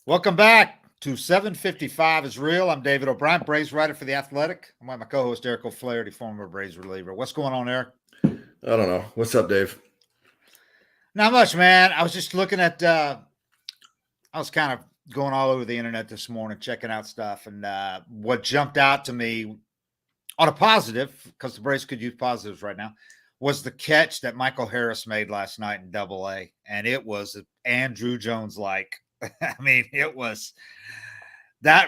Welcome back to 755 is Real. I'm David O'Brien, Braves writer for The Athletic. I'm with my co-host, Eric O'Flaherty, former Braves reliever. What's going on, Eric? I don't know. What's up, Dave? Not much, man. I was just looking at I was kind of going all over the internet this morning, checking out stuff. And what jumped out to me on a positive, because the Braves could use positives right now, was the catch that Michael Harris made last night in Double-A. And it was Andrew Jones-like. I mean, that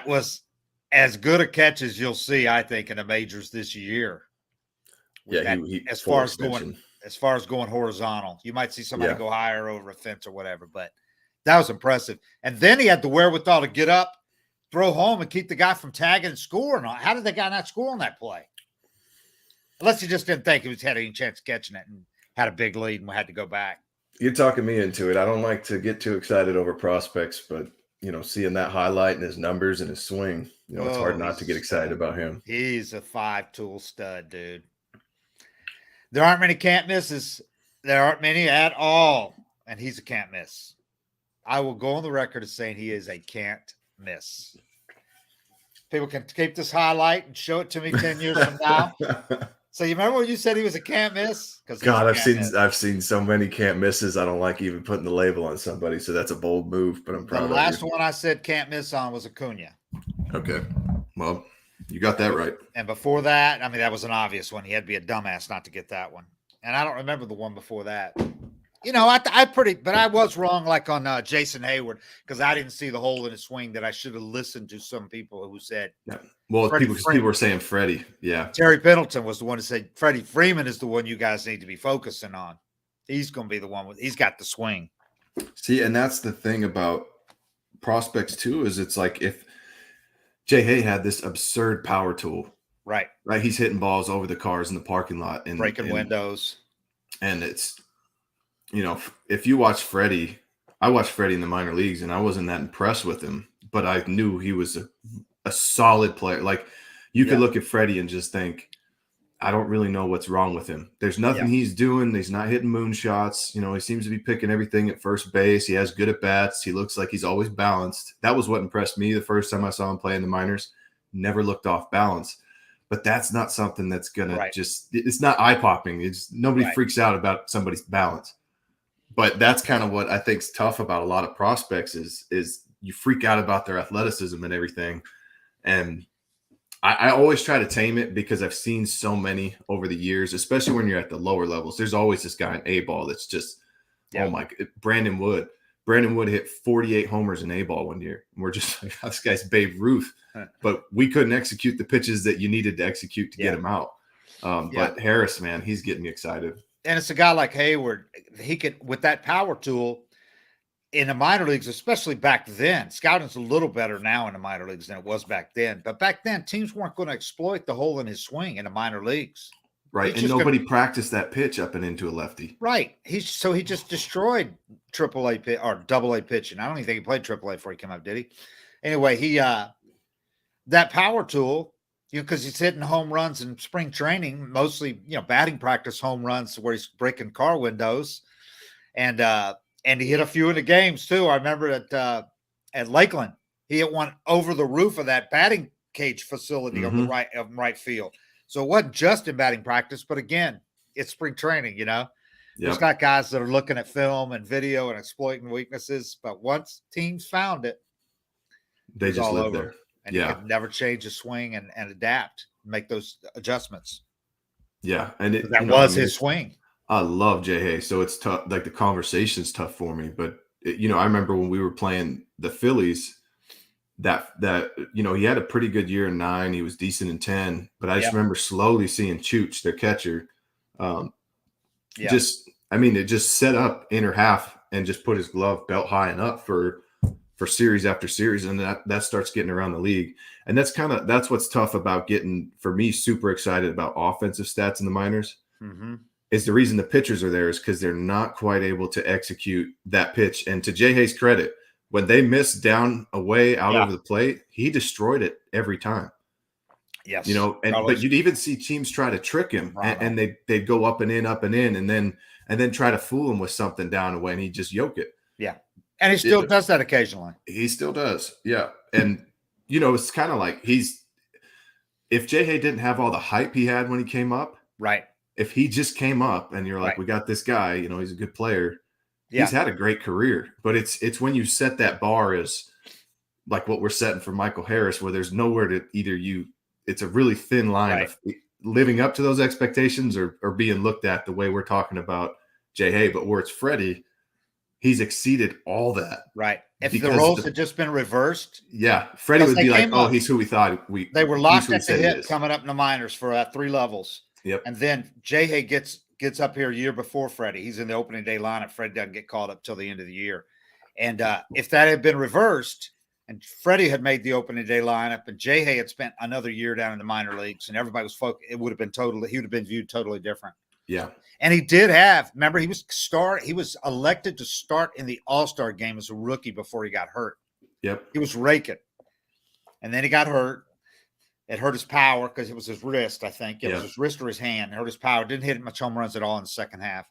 was as good a catch as you'll see, I think, in the majors this year. Yeah, as far as going horizontal, you might see somebody go higher over a fence or whatever, but that was impressive. And then he had the wherewithal to get up, throw home, and keep the guy from tagging and scoring. How did the guy not score on that play? Unless he just didn't think he had any chance of catching it and had a big lead and had to go back. You're talking me into it. I don't like to get too excited over prospects, but seeing that highlight and his numbers and his swing, it's hard not to get excited about him. He's a 5-tool stud, dude. There aren't many can't misses. There aren't many at all, and he's a can't miss. I will go on the record as saying he is a can't miss. People can keep this highlight and show it to me 10 years from now. So you remember when you said he was a can't miss? God, I've seen so many can't misses. I don't like even putting the label on somebody, so that's a bold move. But I'm proud of you. The last one I said can't miss on was Acuna. Okay, well, you got that right. And before that, I mean, that was an obvious one. He had to be a dumbass not to get that one. And I don't remember the one before that. But I was wrong, like on Jason Hayward, because I didn't see the hole in his swing that I should have listened to some people who said. Yeah. Well, people were saying Freddie. Yeah. Terry Pendleton was the one who said Freddie Freeman is the one you guys need to be focusing on. He's going to be the one he's got the swing. See, and that's the thing about prospects too, is it's like if Jay Hay had this absurd power tool. Right. He's hitting balls over the cars in the parking lot and breaking windows. And it's, if you watch Freddie, I watched Freddie in the minor leagues and I wasn't that impressed with him, but I knew he was a solid player. Like you could look at Freddie and just think, I don't really know what's wrong with him. There's nothing he's doing. He's not hitting moonshots. He seems to be picking everything at first base. He has good at bats. He looks like he's always balanced. That was what impressed me the first time I saw him play in the minors. Never looked off balance. But that's not something that's going to it's not eye-popping. It's nobody freaks out about somebody's balance. But that's kind of what I think is tough about a lot of prospects is you freak out about their athleticism and everything. And I always try to tame it because I've seen so many over the years, especially when you're at the lower levels. There's always this guy in A-ball that's just, oh my, Brandon Wood. Brandon Wood hit 48 homers in A-ball one year. And we're just like, this guy's Babe Ruth. But we couldn't execute the pitches that you needed to execute to get him out. But Harris, man, he's getting me excited. And it's a guy like Hayward. He could, with that power tool in the minor leagues, especially back then. Scouting's a little better now in the minor leagues than it was back then. But back then, teams weren't going to exploit the hole in his swing in the minor leagues. Right. And nobody practiced that pitch up and into a lefty. Right. He just destroyed AAA pitch or AA pitching. I don't even think he played AAA before he came up, did he? Anyway, that power tool, because he's hitting home runs in spring training, mostly, batting practice home runs where he's breaking car windows. And he hit a few in the games too. I remember at Lakeland, he hit one over the roof of that batting cage facility on the right field. So it wasn't just in batting practice, but again, it's spring training, There's got guys that are looking at film and video and exploiting weaknesses, but once teams found it, they just live there. And you could never change his swing and adapt, make those adjustments. Yeah. And that was his swing. I love Jay Hay. So it's tough. Like the conversation's tough for me, but I remember when we were playing the Phillies that he had a pretty good year in 9. He was decent in 10, but I just remember slowly seeing Chooch, their catcher. It just set up inner half and just put his glove belt high and up for series after series. And that starts getting around the league. And that's what's tough about getting, for me, super excited about offensive stats in the minors. Mm-hmm. Is the reason the pitchers are there is because they're not quite able to execute that pitch. And to Jay Hay's credit, when they missed down away out over the plate, he destroyed it every time. Yes. But you'd even see teams try to trick him and they'd go up and in, and then try to fool him with something down away and he'd just yoke it. Yeah. And he still does that occasionally. He still does. Yeah. And, it's kind of like if J-Hay didn't have all the hype he had when he came up, right? If he just came up and you're like, Right. we got this guy, he's a good player. Yeah. He's had a great career, but it's when you set that bar as like what we're setting for Michael Harris, where there's nowhere to it's a really thin line of living up to those expectations or being looked at the way we're talking about J-Hay, but where it's Freddie, he's exceeded all that. Right. If the roles had just been reversed. Yeah. Freddie would be like, oh, he's who we thought they were locked at the hip coming up in the minors for 3 levels. Yep. And then J-Hay gets up here a year before Freddie. He's in the opening day lineup. Freddie doesn't get called up till the end of the year. And if that had been reversed and Freddie had made the opening day lineup and J-Hay had spent another year down in the minor leagues and everybody was focused, he would have been viewed totally different. Yeah. And he remember, he was elected to start in the All-Star game as a rookie before he got hurt. Yep. He was raking. And then he got hurt. It hurt his power because it was his wrist, I think. It was his wrist or his hand. It hurt his power. Didn't hit much home runs at all in the second half.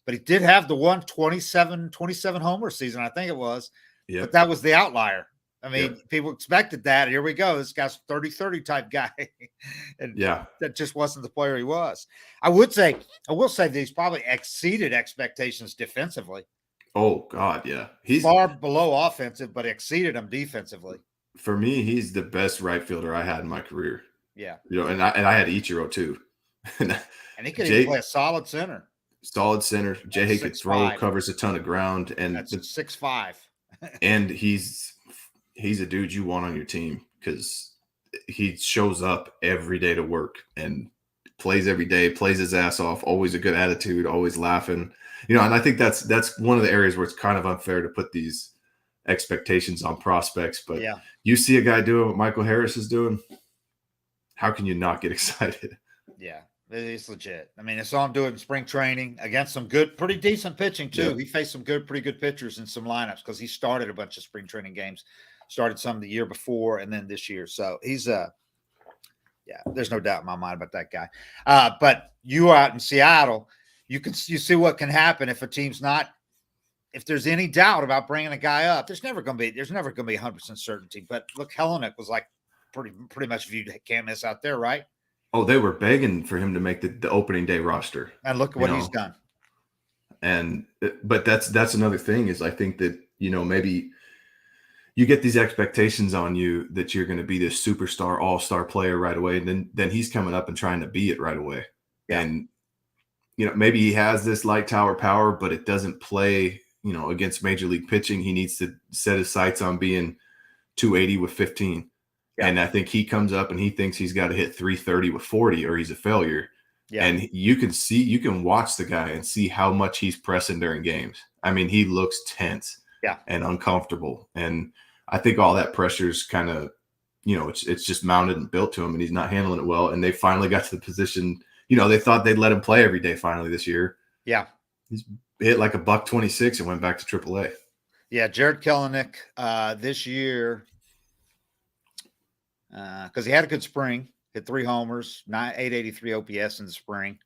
But he did have the 27 homer season, I think it was. Yep. But that was the outlier. I mean, people expected that. Here we go. This guy's 30-30 type guy. And that just wasn't the player he was. I will say that he's probably exceeded expectations defensively. Oh, God, yeah. He's far below offensive, but exceeded them defensively. For me, he's the best right fielder I had in my career. Yeah. And I had Ichiro too. And he could even play a solid center. Solid center. J-Hay could throw, covers a ton of ground. And that's 6'5". And he's a dude you want on your team because he shows up every day to work and plays every day, plays his ass off, always a good attitude, always laughing. And I think that's one of the areas where it's kind of unfair to put these expectations on prospects. But you see a guy doing what Michael Harris is doing, how can you not get excited? Yeah, it's legit. I mean, it's all I'm doing in spring training against some good, pretty decent pitching too. Yep. He faced some pretty good pitchers in some lineups because he started a bunch of spring training games, started some the year before and then this year. So he's there's no doubt in my mind about that guy. But you out in Seattle, you see what can happen if a team's not. If there's any doubt about bringing a guy up, there's never going to be 100% certainty. But look, Kelenic was like pretty much viewed can't miss out there, right? Oh, they were begging for him to make the opening day roster. And look at what he's done. But that's another thing is I think that, maybe you get these expectations on you that you're going to be this superstar, all-star player right away. And then he's coming up and trying to be it right away. Yeah. And, maybe he has this light tower power, but it doesn't play, against major league pitching. He needs to set his sights on being 280 with 15. Yeah. And I think he comes up and he thinks he's got to hit 330 with 40 or he's a failure. Yeah. And you can watch the guy and see how much he's pressing during games. I mean, he looks tense and uncomfortable. And I think all that pressure is kind of, it's just mounted and built to him and he's not handling it well. And they finally got to the position, they thought they'd let him play every day finally this year. Yeah. He's hit like $126 and went back to AAA. Yeah. Jared Kelenic this year, because he had a good spring, hit 3 homers, 883 OPS in the spring.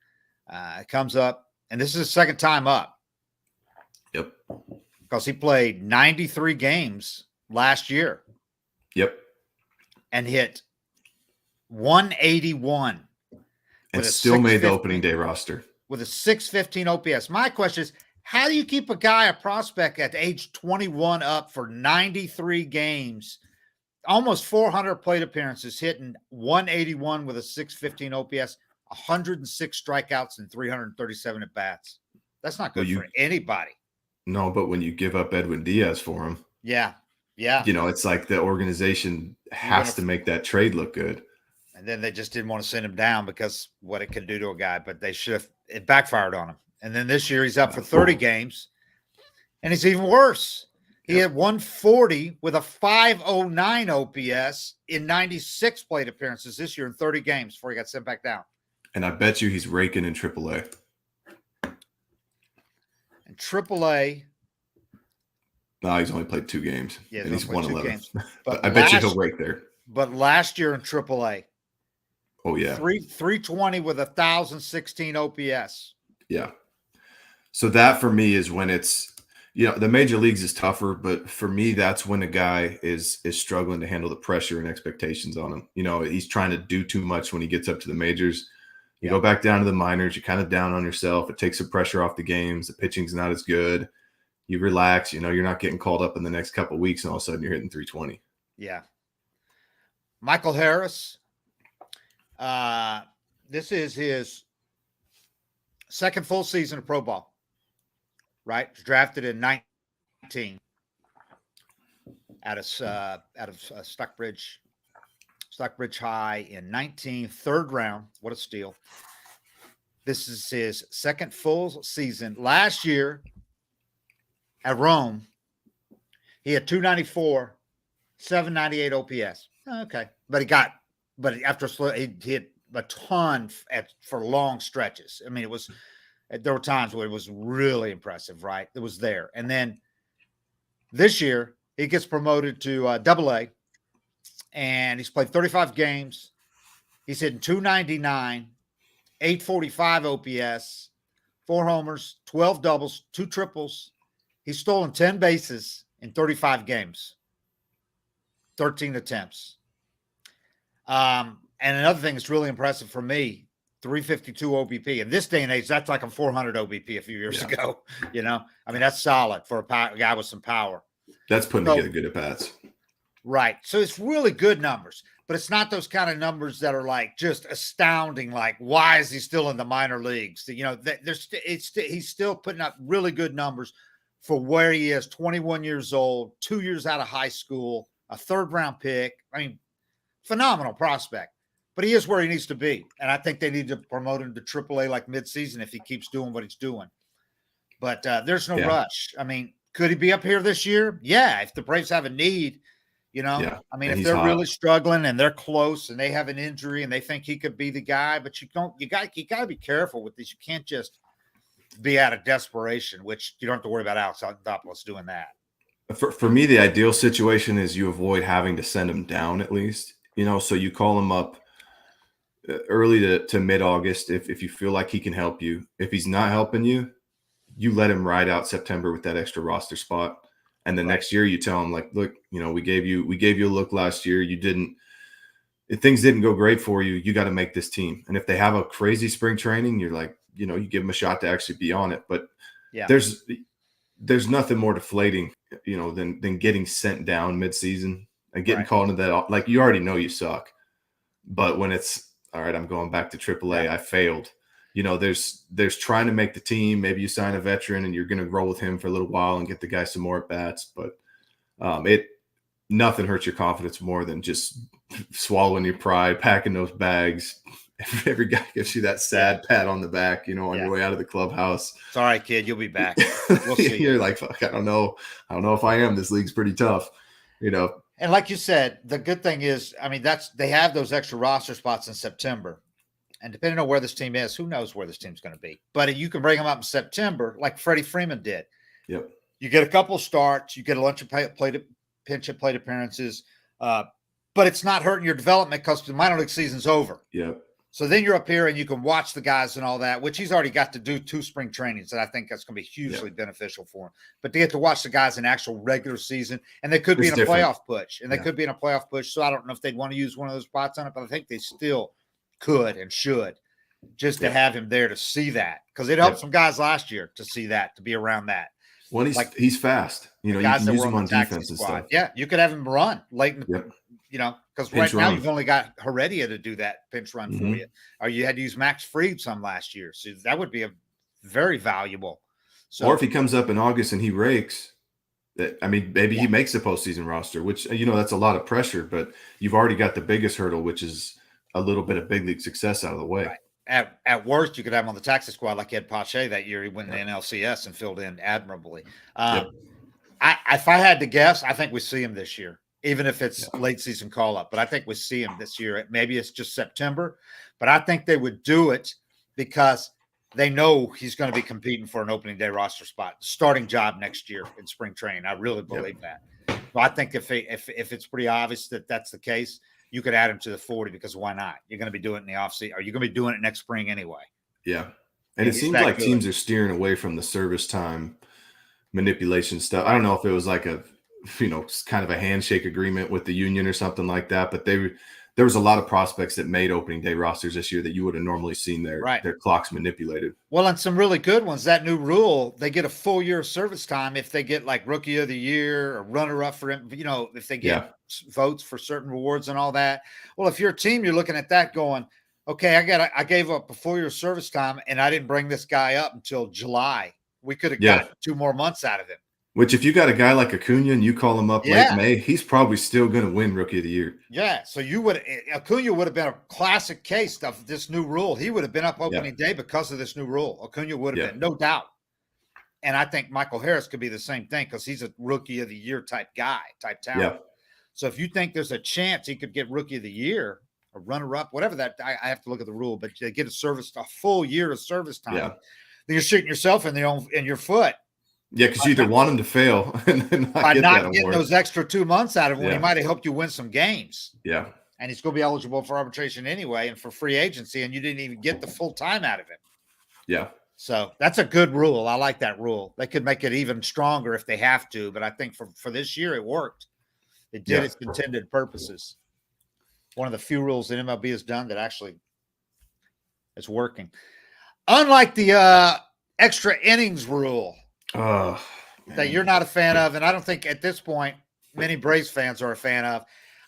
It comes up, and this is his second time up. Yep. Because he played 93 games last year. Yep. And hit 181. And still made the opening day roster. With a 615 OPS. My question is, how do you keep a guy, a prospect at age 21 up for 93 games, almost 400 plate appearances, hitting 181 with a 615 OPS, 106 strikeouts and 337 at bats? That's not good for anybody. No, but when you give up Edwin Diaz for him. Yeah. Yeah. It's like the organization has to make that trade look good. And then they just didn't want to send him down because what it could do to a guy, but it backfired on him. And then this year he's up for 30 games and he's even worse. He had 140 with a 509 OPS in 96 plate appearances this year in 30 games before he got sent back down. And I bet you he's raking in AAA. And AAA. No, he's only played 2 games. Yeah, and he's 111. But I bet you he'll rake there. But last year in AAA. Oh, yeah. 320 with 1,016 OPS. Yeah. So that for me is when it's, The major leagues is tougher, but for me, that's when a guy is struggling to handle the pressure and expectations on him. He's trying to do too much when he gets up to the majors. You go back down to the minors, you're kind of down on yourself. It takes the pressure off the games. The pitching's not as good. You relax. You're not getting called up in the next couple of weeks, and all of a sudden you're hitting 320. Yeah. Michael Harris. This is his second full season of pro ball. Right, drafted in 19 out of Stockbridge High in 19, third round. What a steal! This is his second full season. Last year at Rome, he had 294, 798 OPS. Okay, but after he hit a ton for long stretches. I mean, there were times where it was really impressive, right? It was there. And then this year, he gets promoted to AA, and he's played 35 games. He's hitting 299, 845 OPS, 4 homers, 12 doubles, 2 triples. He's stolen 10 bases in 35 games, 13 attempts. And another thing that's really impressive for me, 352 OBP. In this day and age, that's like a 400 OBP a few years ago. I mean, that's solid for a guy with some power. That's putting together good at-bats. Right. So it's really good numbers, but it's not those kind of numbers that are like just astounding. Like, why is he still in the minor leagues? He's still putting up really good numbers for where he is, 21 years old, 2 years out of high school, a third-round pick. I mean, phenomenal prospect. But he is where he needs to be. And I think they need to promote him to AAA like midseason if he keeps doing what he's doing. But there's no rush. I mean, could he be up here this year? Yeah, if the Braves have a need, I mean, if they're really struggling and they're close and they have an injury and they think he could be the guy, but you got to be careful with this. You can't just be out of desperation, which you don't have to worry about Alex Anthopoulos doing that. For me, the ideal situation is you avoid having to send him down at least, so you call him up early to mid-August if you feel like he can help you. If he's not helping you, you let him ride out September with that extra roster spot. And then next year you tell him, like, look, we gave you a look last year. If things didn't go great for you, you got to make this team. And if they have a crazy spring training, you're like, you give them a shot to actually be on it. But there's nothing more deflating, than getting sent down midseason and getting called into that. Like, you already know you suck. But when it's, all right, I'm going back to AAA. I failed. There's trying to make the team. Maybe you sign a veteran and you're going to roll with him for a little while and get the guy some more at bats. But nothing hurts your confidence more than just swallowing your pride, packing those bags. Every guy gives you that sad pat on the back, on your way out of the clubhouse. It's all right, kid. You'll be back. We'll see. You're like, fuck, I don't know if I am. This league's pretty tough, And like you said, the good thing is, I mean, they have those extra roster spots in September. And depending on where this team is, who knows where this team's going to be. But you can bring them up in September like Freddie Freeman did. Yep. You get a couple starts. You get a bunch of pinch and plate appearances. But it's not hurting your development because the minor league season's over. Yep. So then you're up here and you can watch the guys and all that, which he's already got to do 2 spring trainings. And I think that's going to be hugely beneficial for him. But to get to watch the guys in actual regular season, and they could be in a playoff push. And they could be in a playoff push. So I don't know if they'd want to use one of those spots on it, but I think they still could and should, just to have him there to see that. Because it helped some guys last year to see that, to be around that. Well, he's fast. You can use him on defense and stuff. Yeah, you could have him run late in the because right now you've only got Heredia to do that pinch run for you. Or you had to use Max Fried some last year. So that would be a very valuable. So, or if he comes up in August and he rakes, maybe he makes the postseason roster, which, that's a lot of pressure, but you've already got the biggest hurdle, which is a little bit of big league success out of the way. Right. At worst, you could have him on the taxi squad like Ed Pache that year. He went in the NLCS and filled in admirably. If I had to guess, I think we see him this year, even if it's late season call up. But I think we see him this year. Maybe it's just September, but I think they would do it because they know he's going to be competing for an opening day roster spot, starting job next year in spring training. I really believe that. So I think if it's pretty obvious that that's the case, you could add him to the 40 because why not? You're going to be doing it in the offseason, or you're going to be doing it next spring anyway. Yeah. And it seems like teams are steering away from the service time manipulation stuff. I don't know if it was like a, kind of a handshake agreement with the union or something like that, but there was a lot of prospects that made opening day rosters this year that you would have normally seen their clocks manipulated. Well, and some really good ones. That new rule, they get a full year of service time if they get like rookie of the year or runner up for, if they get votes for certain rewards and all that. Well, if you're a team, you're looking at that going, okay, I gave up a full year of service time and I didn't bring this guy up until July. We could have gotten 2 more months out of him. Which, if you got a guy like Acuna and you call him up late May, he's probably still going to win Rookie of the Year. Yeah, so Acuna would have been a classic case of this new rule. He would have been up opening day because of this new rule. Acuna would have been, no doubt. And I think Michael Harris could be the same thing because he's a Rookie of the Year type guy, type talent. Yeah. So if you think there's a chance he could get Rookie of the Year or runner-up, whatever that, I have to look at the rule, but they get a full year of service time. Yeah. Then you're shooting yourself in your foot. Yeah, because you either want him to fail and then by not getting those extra 2 months out of him when he might have helped you win some games. Yeah. And he's going to be eligible for arbitration anyway and for free agency, and you didn't even get the full time out of him. Yeah. So that's a good rule. I like that rule. They could make it even stronger if they have to, but I think for this year it worked. It did its intended purposes. One of the few rules that MLB has done that actually is working. Unlike the extra innings rule. That you're not a fan of, and I don't think at this point many Braves fans are a fan of.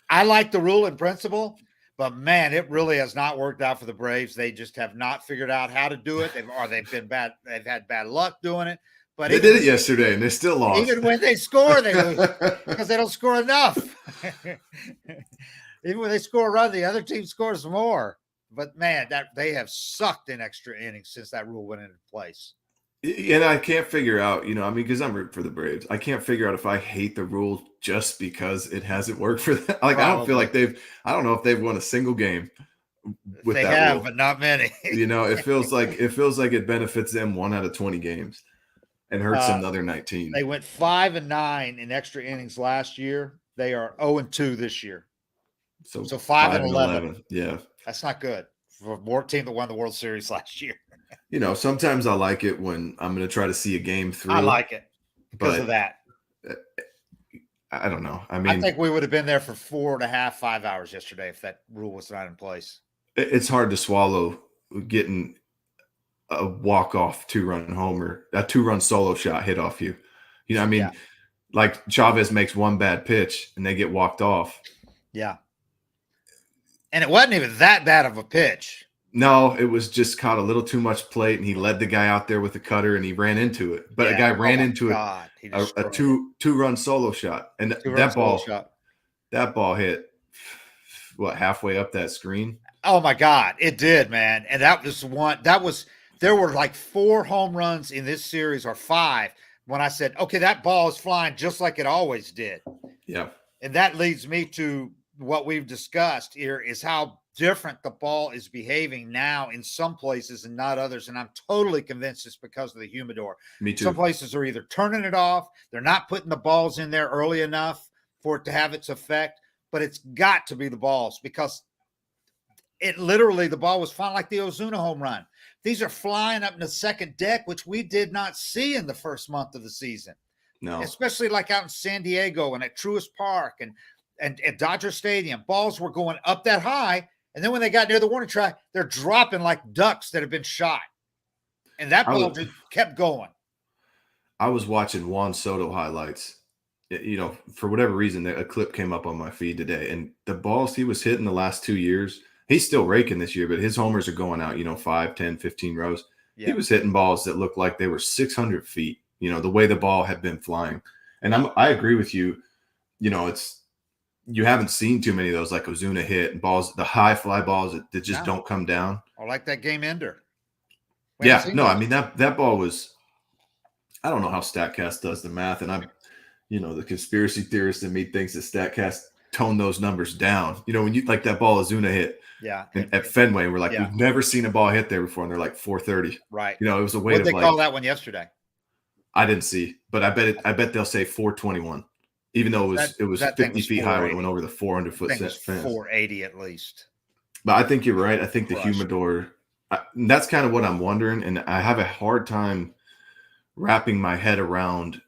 I like the rule in principle, but man, it really has not worked out for the Braves. They just have not figured out how to do it. They've been bad. They've had bad luck doing it. But they did it yesterday, and they still lost. Even when they score, they lose because they don't score enough. Even when they score a run, the other team scores more. But man, that they have sucked in extra innings since that rule went into place. And I can't figure out, because I'm rooting for the Braves. I can't figure out if I hate the rule just because it hasn't worked for them. Like, I don't feel like I don't know if they've won a single game with they that have, rule. But not many. It feels like it benefits them 1 out of 20 games and hurts them another 19. They went 5-9 in extra innings last year. They are 0-2 this year. So 5-11. Yeah. That's not good for a team that won the World Series last year. Sometimes I like it when I'm going to try to see a game through. I like it because of that. I don't know. I think we would have been there for 4.5, 5 hours yesterday if that rule was not in place. It's hard to swallow getting a walk-off 2-run homer, a 2-run solo shot hit off you. Like Chavez makes one bad pitch and they get walked off. Yeah. And it wasn't even that bad of a pitch. No, it was just caught a little too much plate, and he led the guy out there with a cutter, and he ran into it. But a guy ran into a two-run solo shot, and that ball hit halfway up that screen. Oh my God, it did, man! And that was one. There were like 4 home runs in this series, or 5. When I said, okay, that ball is flying just like it always did. Yeah, and that leads me to what we've discussed here is how different the ball is behaving now in some places and not others. And I'm totally convinced it's because of the humidor. Me too. Some places are either turning it off. They're not putting the balls in there early enough for it to have its effect, but it's got to be the balls because the ball was flying like the Ozuna home run. These are flying up in the second deck, which we did not see in the first month of the season. No, especially like out in San Diego and at Truist Park and at Dodger Stadium, balls were going up that high. And then when they got near the warning track, they're dropping like ducks that have been shot. And that ball just kept going. I was watching Juan Soto highlights. For whatever reason, a clip came up on my feed today. And the balls he was hitting the last 2 years, he's still raking this year, but his homers are going out, 5, 10, 15 rows. Yeah. He was hitting balls that looked like they were 600 feet, the way the ball had been flying. And I agree with you. You haven't seen too many of those like Ozuna hit and balls, the high fly balls that just don't come down. Or like that game ender. That ball was, I don't know how StatCast does the math. And I'm, the conspiracy theorist in me thinks that StatCast toned those numbers down. When you like that ball Ozuna hit at Fenway, and we're like, we've never seen a ball hit there before. And they're like 430. Right. It was a way to call that one yesterday? I didn't see, but I bet they'll say 421. Even though it was 50 feet high when it went over the 400-foot fence. 480 at least. But I think you're right. I think the humidor, that's kind of what I'm wondering. And I have a hard time wrapping my head around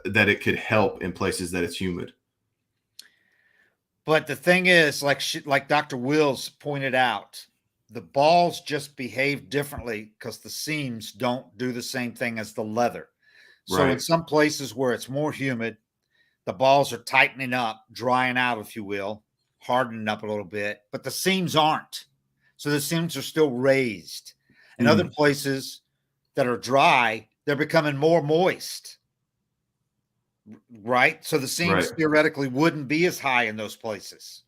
that it could help in places that it's humid. But the thing is, like Dr. Wills pointed out, the balls just behave differently because the seams don't do the same thing as the leather. So in some places where it's more humid, the balls are tightening up, drying out, if you will, hardening up a little bit, but the seams aren't. So the seams are still raised. In other places that are dry, they're becoming more moist. Right? So the seams theoretically wouldn't be as high in those places.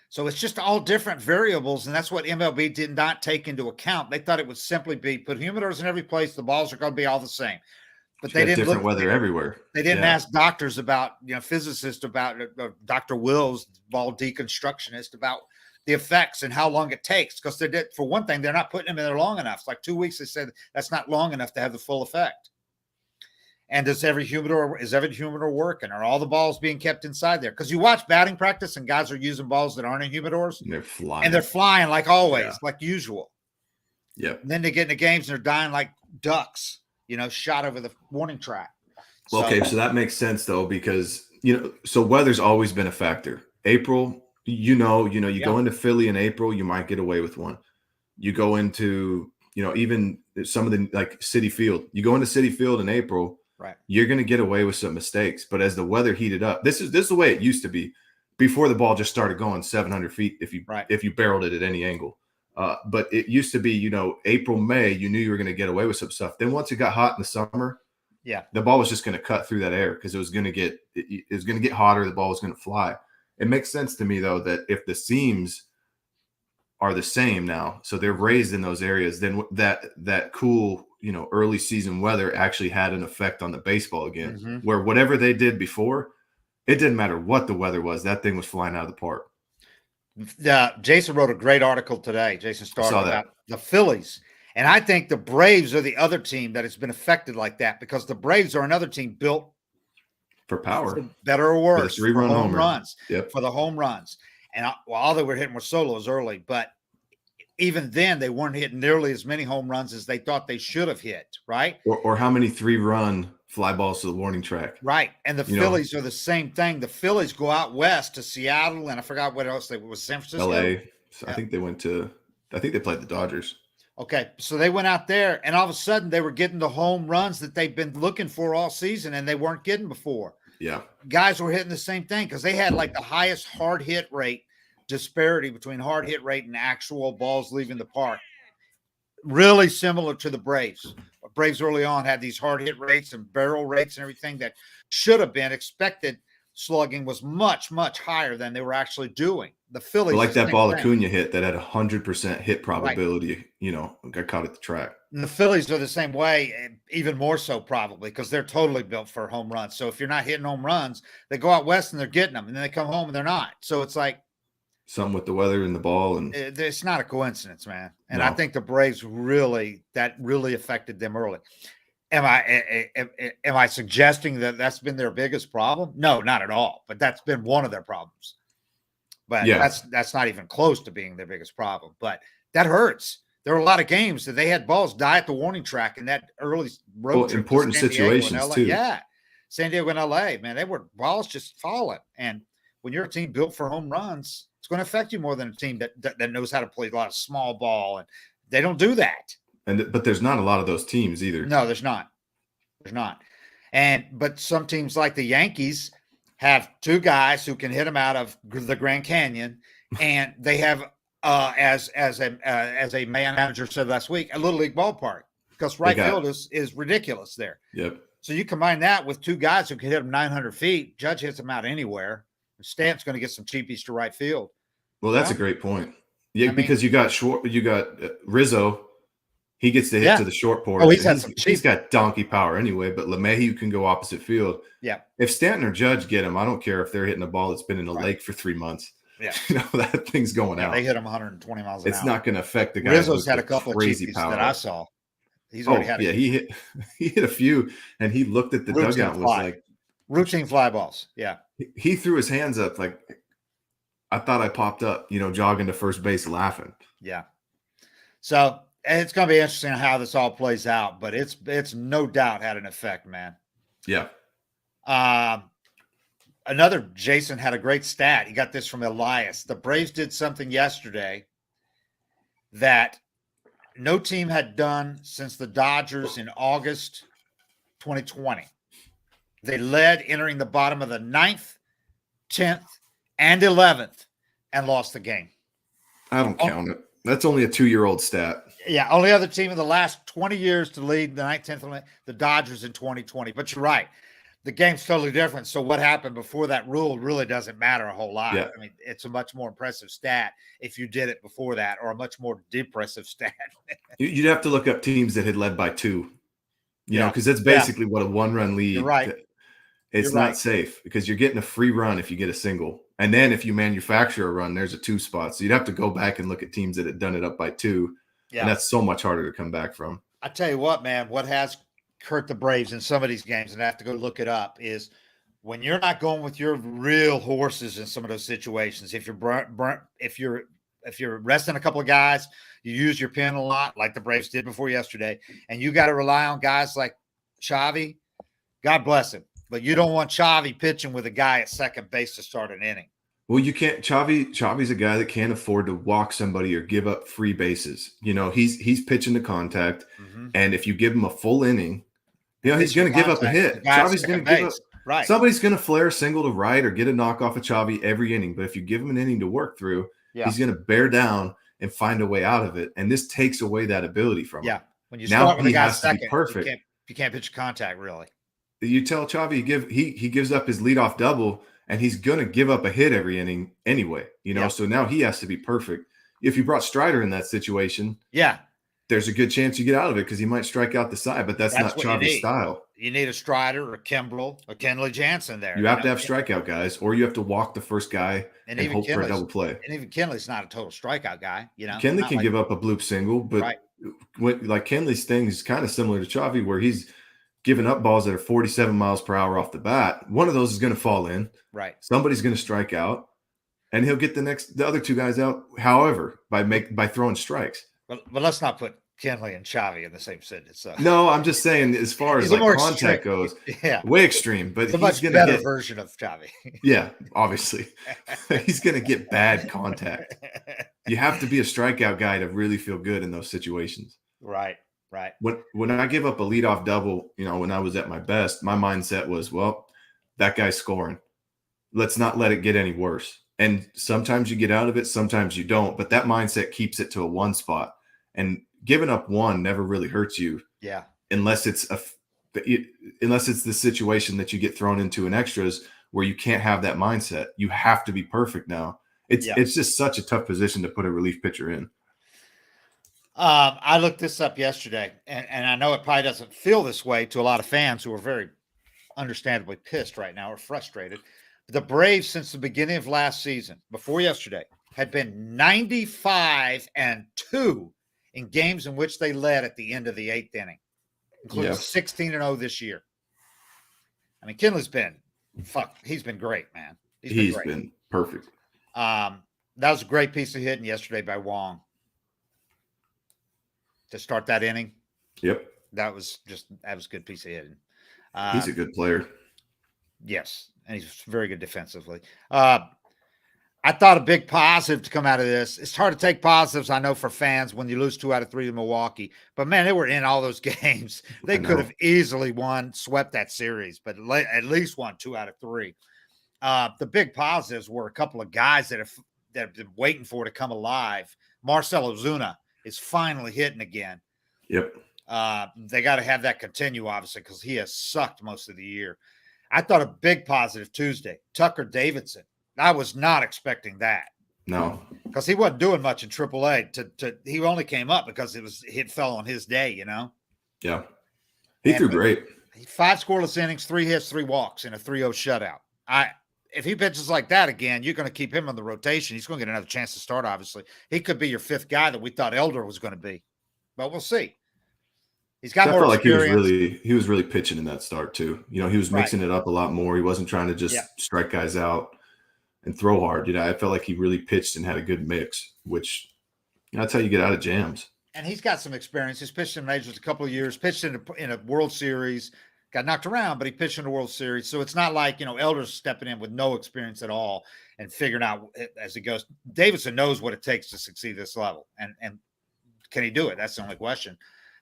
So it's just all different variables, and that's what MLB did not take into account. They thought it would simply be put humidors in every place, the balls are going to be all the same. But they didn't different weather everywhere. They didn't ask doctors about, physicists about, Dr. Wills, ball deconstructionist, about the effects and how long it takes. Because for one thing, they're not putting them in there long enough. It's like 2 weeks. They said that's not long enough to have the full effect. And is every humidor working? Are all the balls being kept inside there? Because you watch batting practice and guys are using balls that aren't in humidors. And they're flying like always, like usual. Yep. And then they get into games and they're dying like ducks, shot over the warning track. Well, okay, so that makes sense though, because so weather's always been a factor. April, you go into Philly in April, you might get away with one. You go into, even some of the like Citi Field. You go into Citi Field in April. Right. You're going to get away with some mistakes, but as the weather heated up, this is the way it used to be before the ball just started going 700 feet if you barreled it at any angle. But it used to be, April, May, you knew you were going to get away with some stuff. Then once it got hot in the summer, the ball was just going to cut through that air because it was going to get hotter. The ball was going to fly. It makes sense to me though that if the seams are the same now, so they're raised in those areas, then that cool, early season weather actually had an effect on the baseball again, where whatever they did before, it didn't matter what the weather was, that thing was flying out of the park. Jason wrote a great article today. Jason started about the Phillies. And I think the Braves are the other team that has been affected like that, because the Braves are another team built for power, for better or worse, for home runs, for the home runs. And all they were hitting were solos early, but even then they weren't hitting nearly as many home runs as they thought they should have hit, right? Or how many 3-run fly balls to the warning track. Right. And the Phillies are the same thing. The Phillies go out west to Seattle, and I forgot what else was San Francisco. LA. So I think they played the Dodgers. Okay. So they went out there, and all of a sudden they were getting the home runs that they've been looking for all season, and they weren't getting before. Yeah. Guys were hitting the same thing because they had like the highest hard hit rate disparity between hard hit rate and actual balls leaving the park. Really similar to the Braves. Braves early on had these hard hit rates and barrel rates and everything that should have been expected. Slugging was much, much higher than they were actually doing. The Phillies, like that ball Acuna hit that had 100% hit probability, got caught at the track. And the Phillies are the same way, even more so probably, because they're totally built for home runs. So if you're not hitting home runs, they go out west and they're getting them, and then they come home and they're not. So it's like something with the weather and the ball, and it's not a coincidence, man. And I think the Braves really affected them early. Am I suggesting that that's been their biggest problem? No, not at all. But that's been one of their problems. But that's not even close to being their biggest problem. But that hurts. There were a lot of games that they had balls die at the warning track in that early road trip. Important situations too. Yeah, San Diego and LA, man, they were balls just falling. And when you're a team built for home runs, it's going to affect you more than a team that knows how to play a lot of small ball, and they don't do that. But there's not a lot of those teams either. No, there's not. There's not. But some teams like the Yankees have two guys who can hit them out of the Grand Canyon, and they have as a manager said last week, a little league ballpark, because right field is ridiculous there. Yep. So you combine that with two guys who can hit them 900 feet. Judge hits them out anywhere. Stanton's going to get some cheapies to right field. Well, that's a great point. Yeah, because you got Rizzo. He gets to hit to the short porch. Oh, he's got donkey power anyway, but LeMahieu can go opposite field. Yeah. If Stanton or Judge get him, I don't care if they're hitting a ball that's been in the lake for 3 months. Yeah. That thing's going out. They hit him 120 miles an hour. It's not going to affect the guy. Rizzo's had a couple of cheapies that I saw. He's already had he hit a few, and he looked at the dugout and was like, routine fly balls. Yeah. He threw his hands up like, I thought I popped up, jogging to first base laughing. Yeah. So it's going to be interesting how this all plays out, but it's no doubt had an effect, man. Yeah. Another Jason had a great stat. He got this from Elias. The Braves did something yesterday that no team had done since the Dodgers in August 2020. They led entering the bottom of the 9th, 10th, and 11th and lost the game. I don't count it. That's only a 2-year-old stat. Yeah, only other team in the last 20 years to lead the 9th, 10th, 11th, the Dodgers in 2020. But you're right. The game's totally different. So what happened before that rule really doesn't matter a whole lot. Yeah. I mean, it's a much more impressive stat if you did it before that, or a much more depressive stat. You'd have to look up teams that had led by 2, you know, because that's Yeah. basically what a 1-run lead. You're right. It's You're not right. safe because you're getting a free run if you get a single. And then if you manufacture a run, there's a 2 spot. So you'd have to go back and look at teams that had done it up by 2. Yeah. And that's so much harder to come back from. I tell you what, man, what has hurt the Braves in some of these games, and I have to go look it up, is when you're not going with your real horses in some of those situations. If you're if you're resting a couple of guys, you use your pen a lot, like the Braves did before yesterday, and you got to rely on guys like Xavi. God bless him, but you don't want Xavi pitching with a guy at second base to start an inning. Well, you can't. Xavi's a guy that can't afford to walk somebody or give up free bases. You know, he's pitching to contact, and if you give him a full inning, you know he's going to give up a hit. Xavi's going to give up. Right. Somebody's going to flare a single to right or get a knock off of Xavi every inning. But if you give him an inning to work through, he's going to bear down and find a way out of it. And this takes away that ability from him. Yeah. When you now start with a he guy has second, to be perfect. You can't pitch contact really. You tell Xavi he gives up his leadoff double, and he's going to give up a hit every inning anyway. You know, so now he has to be perfect. If you brought Strider in that situation, there's a good chance you get out of it because he might strike out the side, but that's not Xavi's style. You need a Strider or Kimbrel or Kenley Jansen there. You have to have strikeout guys, or you have to walk the first guy and hope for a double play. And even Kenley's not a total strikeout guy. You know, Kenley can give up a bloop single, but like Kenley's thing is kind of similar to Xavi, where he's giving up balls that are 47 miles per hour off the bat. One of those is going to fall in. Right. Somebody's going to strike out, and he'll get the other 2 guys out. However, by throwing strikes. But let's not put Kenley and Xavi in the same sentence. So. No, I'm just saying as far as like contact goes, way extreme. But it's a much better version of Xavi. Yeah, obviously. He's going to get bad contact. You have to be a strikeout guy to really feel good in those situations. Right. Right. When I give up a leadoff double, you know, when I was at my best, my mindset was, well, that guy's scoring. Let's not let it get any worse. And sometimes you get out of it, sometimes you don't. But that mindset keeps it to a 1 spot. And giving up 1 never really hurts you. Yeah. Unless it's the situation that you get thrown into in extras where you can't have that mindset. You have to be perfect now. It's just such a tough position to put a relief pitcher in. I looked this up yesterday, and I know it probably doesn't feel this way to a lot of fans who are very understandably pissed right now or frustrated. The Braves, since the beginning of last season, before yesterday, had been 95-2 in games in which they led at the end of the 8th inning, including 16-0 this year. I mean, Kenley's he's been great, man. He's been perfect. That was a great piece of hitting yesterday by Wong to start that inning. Yep. That was a good piece of hitting. He's a good player. Yes. And he's very good defensively. I thought a big positive to come out of this. It's hard to take positives, I know, for fans when you lose 2 out of 3 to Milwaukee. But, man, they were in all those games. They could have easily swept that series, but at least won 2 out of 3. The big positives were a couple of guys that have been waiting for to come alive. Marcell Ozuna is finally hitting again. Yep. They got to have that continue, obviously, because he has sucked most of the year. I thought a big positive Tuesday, Tucker Davidson. I was not expecting that. No. Because he wasn't doing much in AAA. He only came up because it fell on his day, you know? Yeah. He threw great. 5 scoreless innings, 3 hits, 3 walks in a 3-0 shutout. If he pitches like that again, you're going to keep him on the rotation. He's going to get another chance to start, obviously. He could be your 5th guy that we thought Elder was going to be. But we'll see. He's got more experience. He was really pitching in that start too. You know, he was mixing it up a lot more. He wasn't trying to just strike guys out and throw hard. You know, I felt like he really pitched and had a good mix, which that's how you get out of jams. And he's got some experience. He's pitched in majors a couple of years, pitched in a World Series, got knocked around, but he pitched in the World Series. So it's not like, Elder's stepping in with no experience at all and figuring out as he goes. Davidson knows what it takes to succeed at this level. And can he do it? That's the only question.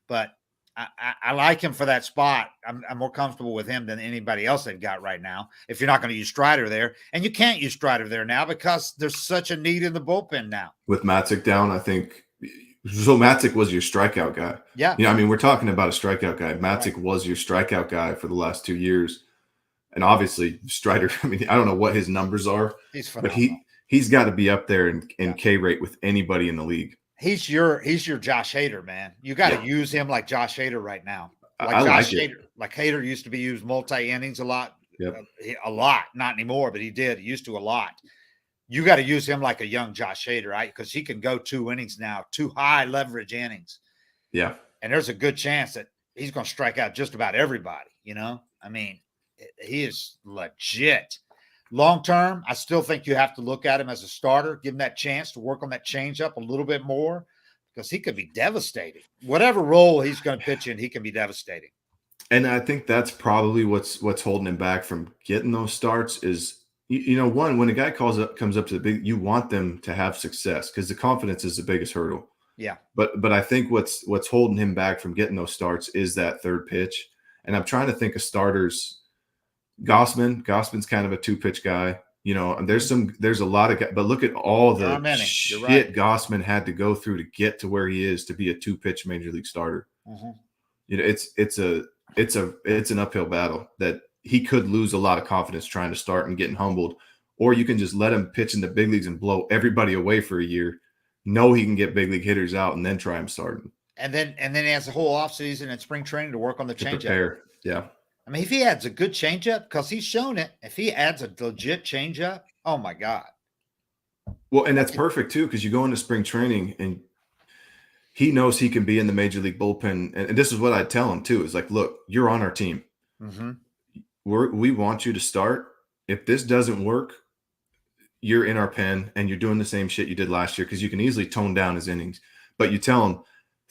But I like him for that spot. I'm more comfortable with him than anybody else they've got right now. If you're not going to use Strider there, and you can't use Strider there now because there's such a need in the bullpen now. With Matzek down, I think so. Matzek was your strikeout guy. Yeah. I mean, we're talking about a strikeout guy. Matzek was your strikeout guy for the last 2 years. And obviously Strider, I mean, I don't know what his numbers are, but he's got to be up there in K rate with anybody in the league. He's your Josh Hader, man. You got to use him like Josh Hader right now. Like Hader used to be used multi-innings a lot. Yep. A lot, not anymore, but he did. He used to a lot. You got to use him like a young Josh Hader, right? Because he can go 2 innings now, 2 high leverage innings. Yeah. And there's a good chance that he's going to strike out just about everybody, I mean, he is legit. Long term, I still think you have to look at him as a starter, give him that chance to work on that changeup a little bit more because he could be devastating. Whatever role he's going to pitch in, he can be devastating. And I think that's probably what's holding him back from getting those starts is, one, when a guy comes up to the big, you want them to have success because the confidence is the biggest hurdle. Yeah. But I think what's holding him back from getting those starts is that third pitch. And I'm trying to think of starters. Gossman's kind of a 2-pitch guy, and there's a lot of guys, but look at all the shit Gossman had to go through to get to where he is to be a 2-pitch major league starter. Mm-hmm. It's an uphill battle that he could lose a lot of confidence trying to start and getting humbled, or you can just let him pitch in the big leagues and blow everybody away for a year, know he can get big league hitters out, and then try him starting. And then he has a whole offseason and spring training to work on the changeup. Yeah. I mean, if he adds a good changeup, because he's shown it, if he adds a legit changeup, oh my God. Well, and that's perfect too, because you go into spring training and he knows he can be in the major league bullpen. And this is what I tell him too, is like, look, you're on our team. Mm-hmm. We want you to start. If this doesn't work, you're in our pen and you're doing the same shit you did last year because you can easily tone down his innings. But you tell him,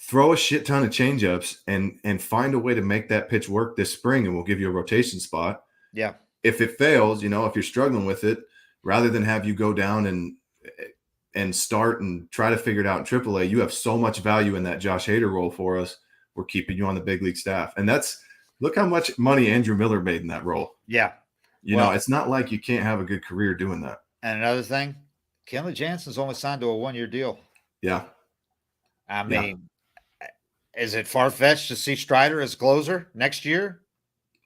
throw a shit ton of changeups and find a way to make that pitch work this spring, and we'll give you a rotation spot. Yeah. If it fails, if you're struggling with it, rather than have you go down and start and try to figure it out in AAA, you have so much value in that Josh Hader role for us. We're keeping you on the big league staff. And look how much money Andrew Miller made in that role. Yeah. It's not like you can't have a good career doing that. And another thing, Kenley Jansen's only signed to a 1-year deal. Yeah. I mean, is it far-fetched to see Strider as closer next year?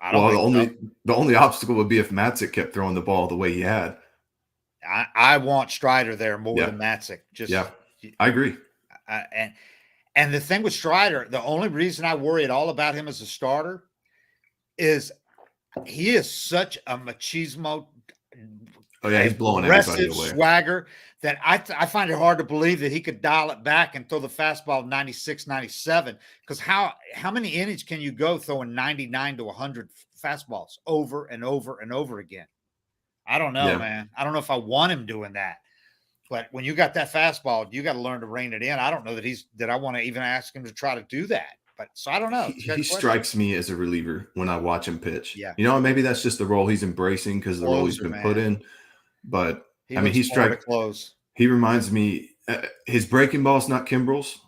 I don't think so. The only obstacle would be if Matzek kept throwing the ball the way he had. I want Strider there more than Matzek. I agree. And the thing with Strider, the only reason I worry at all about him as a starter is he is such a machismo. Oh yeah, he's blowing everybody away. Swagger that I find it hard to believe that he could dial it back and throw the fastball 96, 97. Because how many innings can you go throwing 99 to 100 fastballs over and over and over again? I don't know, man. I don't know if I want him doing that. But when you got that fastball, you got to learn to rein it in. I don't know that I want to even ask him to try to do that. But so I don't know. He strikes me as a reliever when I watch him pitch. Yeah. Maybe that's just the role he's embracing because the role he's been put in. But he strikes close. He reminds me, his breaking ball is not Kimbrel's,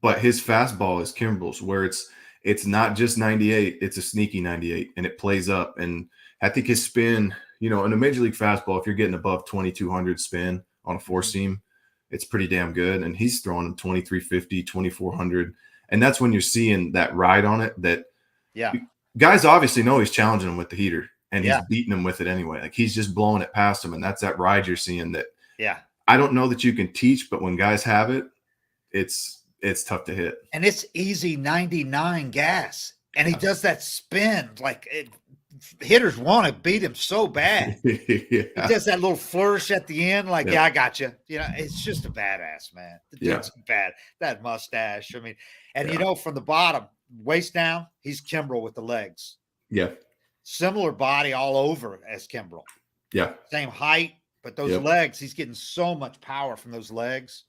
but his fastball is Kimbrel's, where it's not just 98, it's a sneaky 98, and it plays up. And I think his spin, in a major league fastball, if you're getting above 2,200 spin on a 4-seam, it's pretty damn good. And he's throwing him 2,350, 2,400. And that's when you're seeing that ride on it that guys obviously know he's challenging him with the heater. And he's beating him with it anyway. Like he's just blowing it past him. And that's that ride you're seeing that. Yeah. I don't know that you can teach, but when guys have it, it's tough to hit. And it's easy 99 gas. And he does that spin. Hitters want to beat him so bad. He does that little flourish at the end. I got you. It's just a badass, man. The dude's bad. That mustache. I mean, and from the bottom, waist down, he's Kimbrel with the legs. Yeah. Similar body all over as Kimbrel. Yeah. Same height, but those legs, he's getting so much power from those legs,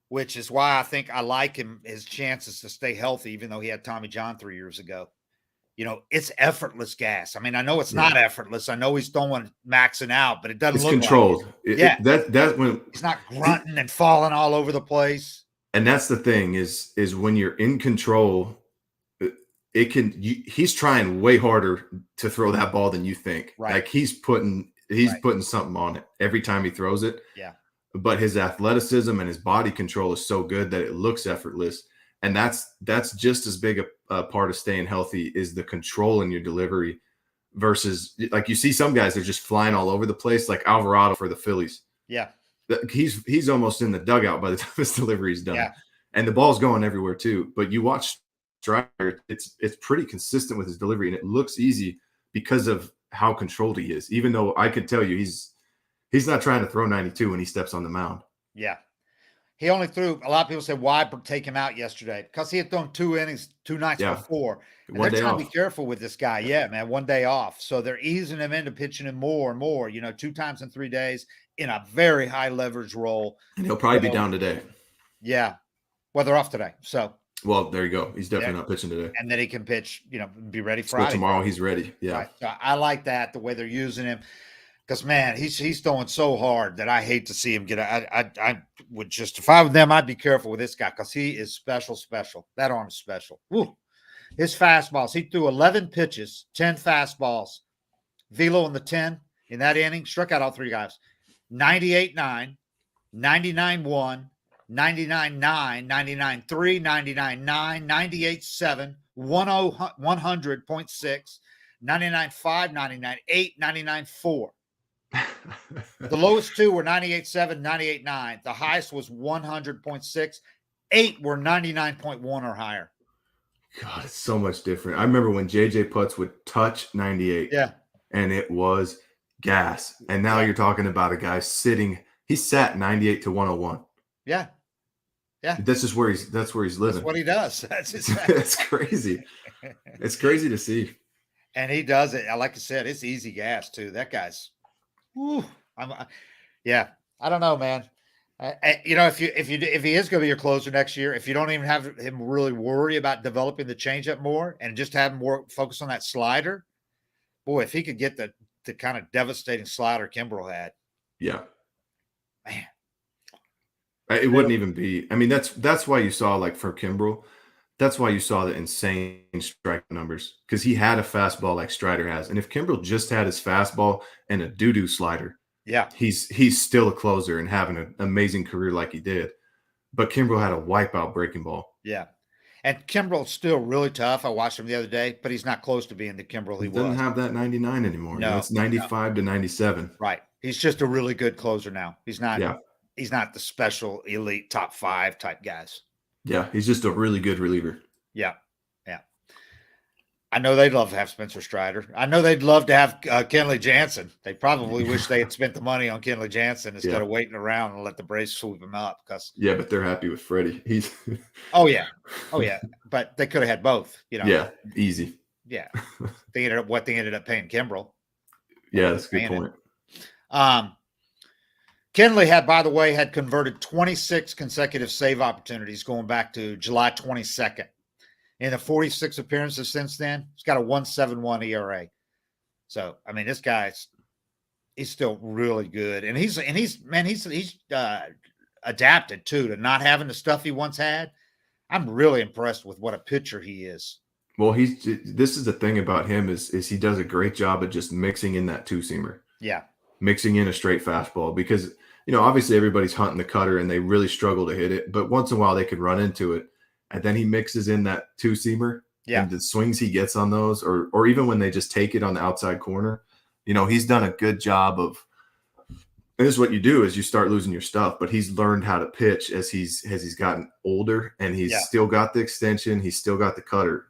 which is why I think I like him, his chances to stay healthy, even though he had Tommy John 3 years ago. it's effortless gas. I mean, I know it's not effortless. I know he's throwing maxing out, but it doesn't It's look controlled. like it. That's when He's not grunting and falling all over the place. And that's the thing is when you're in control, he's trying way harder to throw that ball than you think. Right. Like he's putting something on it every time he throws it. Yeah. But his athleticism and his body control is so good that it looks effortless. And that's just as big a part of staying healthy is the control in your delivery versus like you see some guys, they're just flying all over the place, like Alvarado for the Phillies. Yeah. He's almost in the dugout by the time his delivery is done. Yeah. And the ball's going everywhere too. But you watch Strider, it's pretty consistent with his delivery, and it looks easy because of how controlled he is. Even though I could tell you he's not trying to throw 92 when he steps on the mound. Yeah. He only threw, a lot of people said, why take him out yesterday? Because he had thrown 2 innings 2 nights before. And they're trying to be careful with this guy. Yeah, man, 1 day off. So they're easing him into pitching him more and more, 2 times in 3 days in a very high leverage role. And he'll probably be down today. Yeah. Well, they're off today. So. Well, there you go. He's definitely not pitching today. And then he can pitch, be ready Friday. So tomorrow he's ready. Yeah. Right. So I like that, the way they're using him. Because, man, he's throwing so hard that I hate to see him get I would just, if I were them, I'd be careful with this guy because he is special. That arm's special. Woo. His fastballs, he threw 11 pitches, 10 fastballs. Velo in the 10 in that inning, struck out all 3 guys. 98-9, 99-1, 99-9, 99-3, 99-9, 98-7, 100.6, 99-5, 99-8, 99-4. The lowest 2 were 98.7, 98.9. The highest was 100.6. 8 were 99.1 or higher. God, it's so much different. I remember when JJ Putz would touch 98. Yeah. And it was gas. And now you're talking about a guy sitting. He sat 98 to 101. Yeah. Yeah. That's where he's living. That's what he does. That's his It's crazy. It's crazy to see. And he does it. Like I said, it's easy gas too. That guy's. Whew, I don't know, man. If he is going to be your closer next year, if you don't even have him really worry about developing the changeup more and just have him more focus on that slider, boy, if he could get the kind of devastating slider Kimbrel had, yeah, man, it wouldn't even be. I mean, that's why you saw like for Kimbrel, that's why you saw the insane strike numbers because he had a fastball like Strider has, and if Kimbrel just had his fastball and a doo-doo slider. Yeah, he's still a closer and having an amazing career like he did. But Kimbrel had a wipeout breaking ball. Yeah. And Kimbrel's still really tough. I watched him the other day, but he's not close to being the Kimbrel he was. Doesn't have that 99 anymore. No, it's 95 to 97. Right. He's just a really good closer now. He's not the special elite top 5 type guys. Yeah, he's just a really good reliever. Yeah. I know they'd love to have Spencer Strider. I know they'd love to have Kenley Jansen. They probably wish they had spent the money on Kenley Jansen instead of waiting around and let the Braves sweep him up. Yeah, but they're happy with Freddie. He's Oh yeah. But they could have had both. Yeah, easy. Yeah, they ended up paying Kimbrel. Yeah, that's a good point. Kenley had converted 26 consecutive save opportunities going back to July 22nd. In the 46 appearances since then, he's got a 1.71 ERA. So, I mean, this guy's still really good, and he's adapted too to not having the stuff he once had. I'm really impressed with what a pitcher he is. Well, this is the thing about him is he does a great job of just mixing in that 2-seamer. Yeah, mixing in a straight fastball because obviously everybody's hunting the cutter and they really struggle to hit it, but once in a while they could run into it. And then he mixes in that 2-seamer and the swings he gets on those, or even when they just take it on the outside corner, he's done a good job of, and this is what you do is you start losing your stuff, but he's learned how to pitch as he's gotten older and he's still got the extension. He's still got the cutter.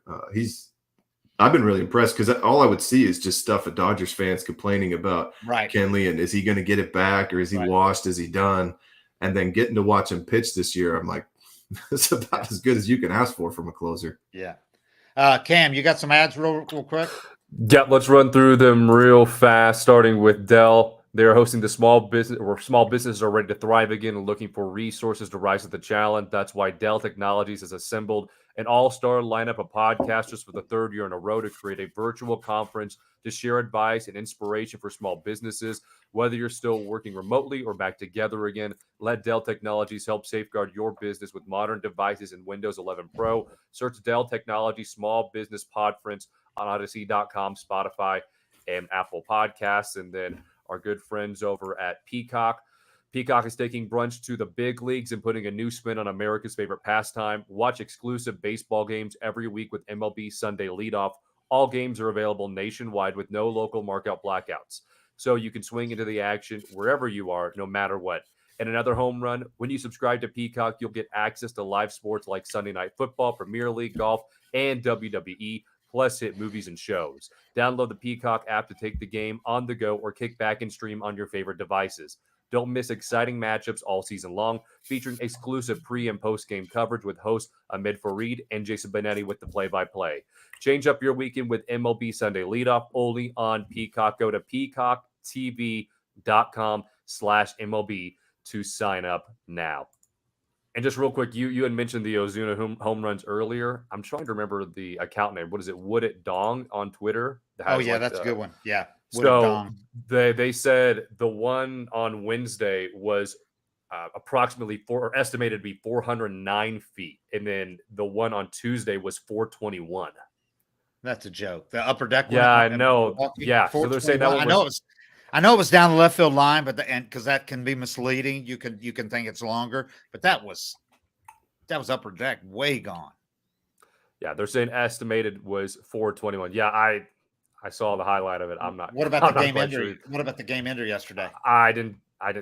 I've been really impressed because all I would see is just stuff of Dodgers fans complaining about Kenley and is he going to get it back or is he washed? Is he done? And then getting to watch him pitch this year, I'm like, it's about as good as you can ask for from a closer. Yeah. Cam, you got some ads real quick? Yeah, let's run through them real fast, starting with Dell. They're hosting the small businesses are ready to thrive again and looking for resources to rise to the challenge. That's why Dell Technologies has assembled an all-star lineup of podcasters for the third year in a row to create a virtual conference to share advice and inspiration for small businesses. Whether you're still working remotely or back together again, let Dell Technologies help safeguard your business with modern devices and Windows 11 Pro. Search Dell Technologies Small Business Podference on Odyssey.com, Spotify, and Apple Podcasts. And then our good friends over at Peacock. Peacock is taking brunch to the big leagues and putting a new spin on America's favorite pastime. Watch exclusive baseball games every week with MLB Sunday Leadoff. All games are available nationwide with no local markout blackouts. So you can swing into the action wherever you are, no matter what. And another home run, when you subscribe to Peacock, you'll get access to live sports like Sunday Night Football, Premier League, golf, and WWE, plus hit movies and shows. Download the Peacock app to take the game on the go or kick back and stream on your favorite devices. Don't miss exciting matchups all season long, featuring exclusive pre- and post-game coverage with hosts Ahmed Fareed and Jason Benetti with the play-by-play. Change up your weekend with MLB Sunday Leadoff only on Peacock. Go to peacocktv.com/MLB to sign up now. And just real quick, you had mentioned the Ozuna home runs earlier. I'm trying to remember the account name. What is it? Would It Dong on Twitter? Oh, yeah, that's a good one. Yeah. So they said the one on Wednesday was approximately estimated to be 409 feet. And then the one on Tuesday was 421. That's a joke. The upper deck one. Yeah, I know. Yeah. So they're saying that one I know it was down the left field line, but because that can be misleading. You can think it's longer, but that was upper deck way gone. Yeah, they're saying estimated was 421. Yeah, I saw the highlight of it. I'm not. What about the game ender? What about the game ender yesterday? I didn't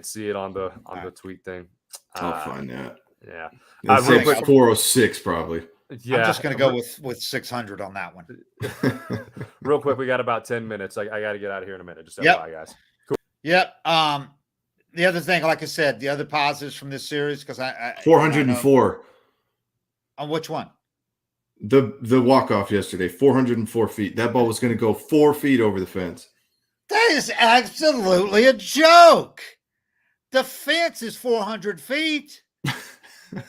see it on the tweet thing. I'll find that. Yeah, real quick, 406 probably. Yeah, I'm just going to go with 600 on that one. Real quick, we got about 10 minutes. I got to get out of here in a minute. Just bye, guys. Cool. Yep. The other thing, like I said, the other positives from this series, because I 404. On which one? The walk-off yesterday, 404 feet. That ball was going to go 4 feet over the fence. That is absolutely a joke. The fence is 400 feet. And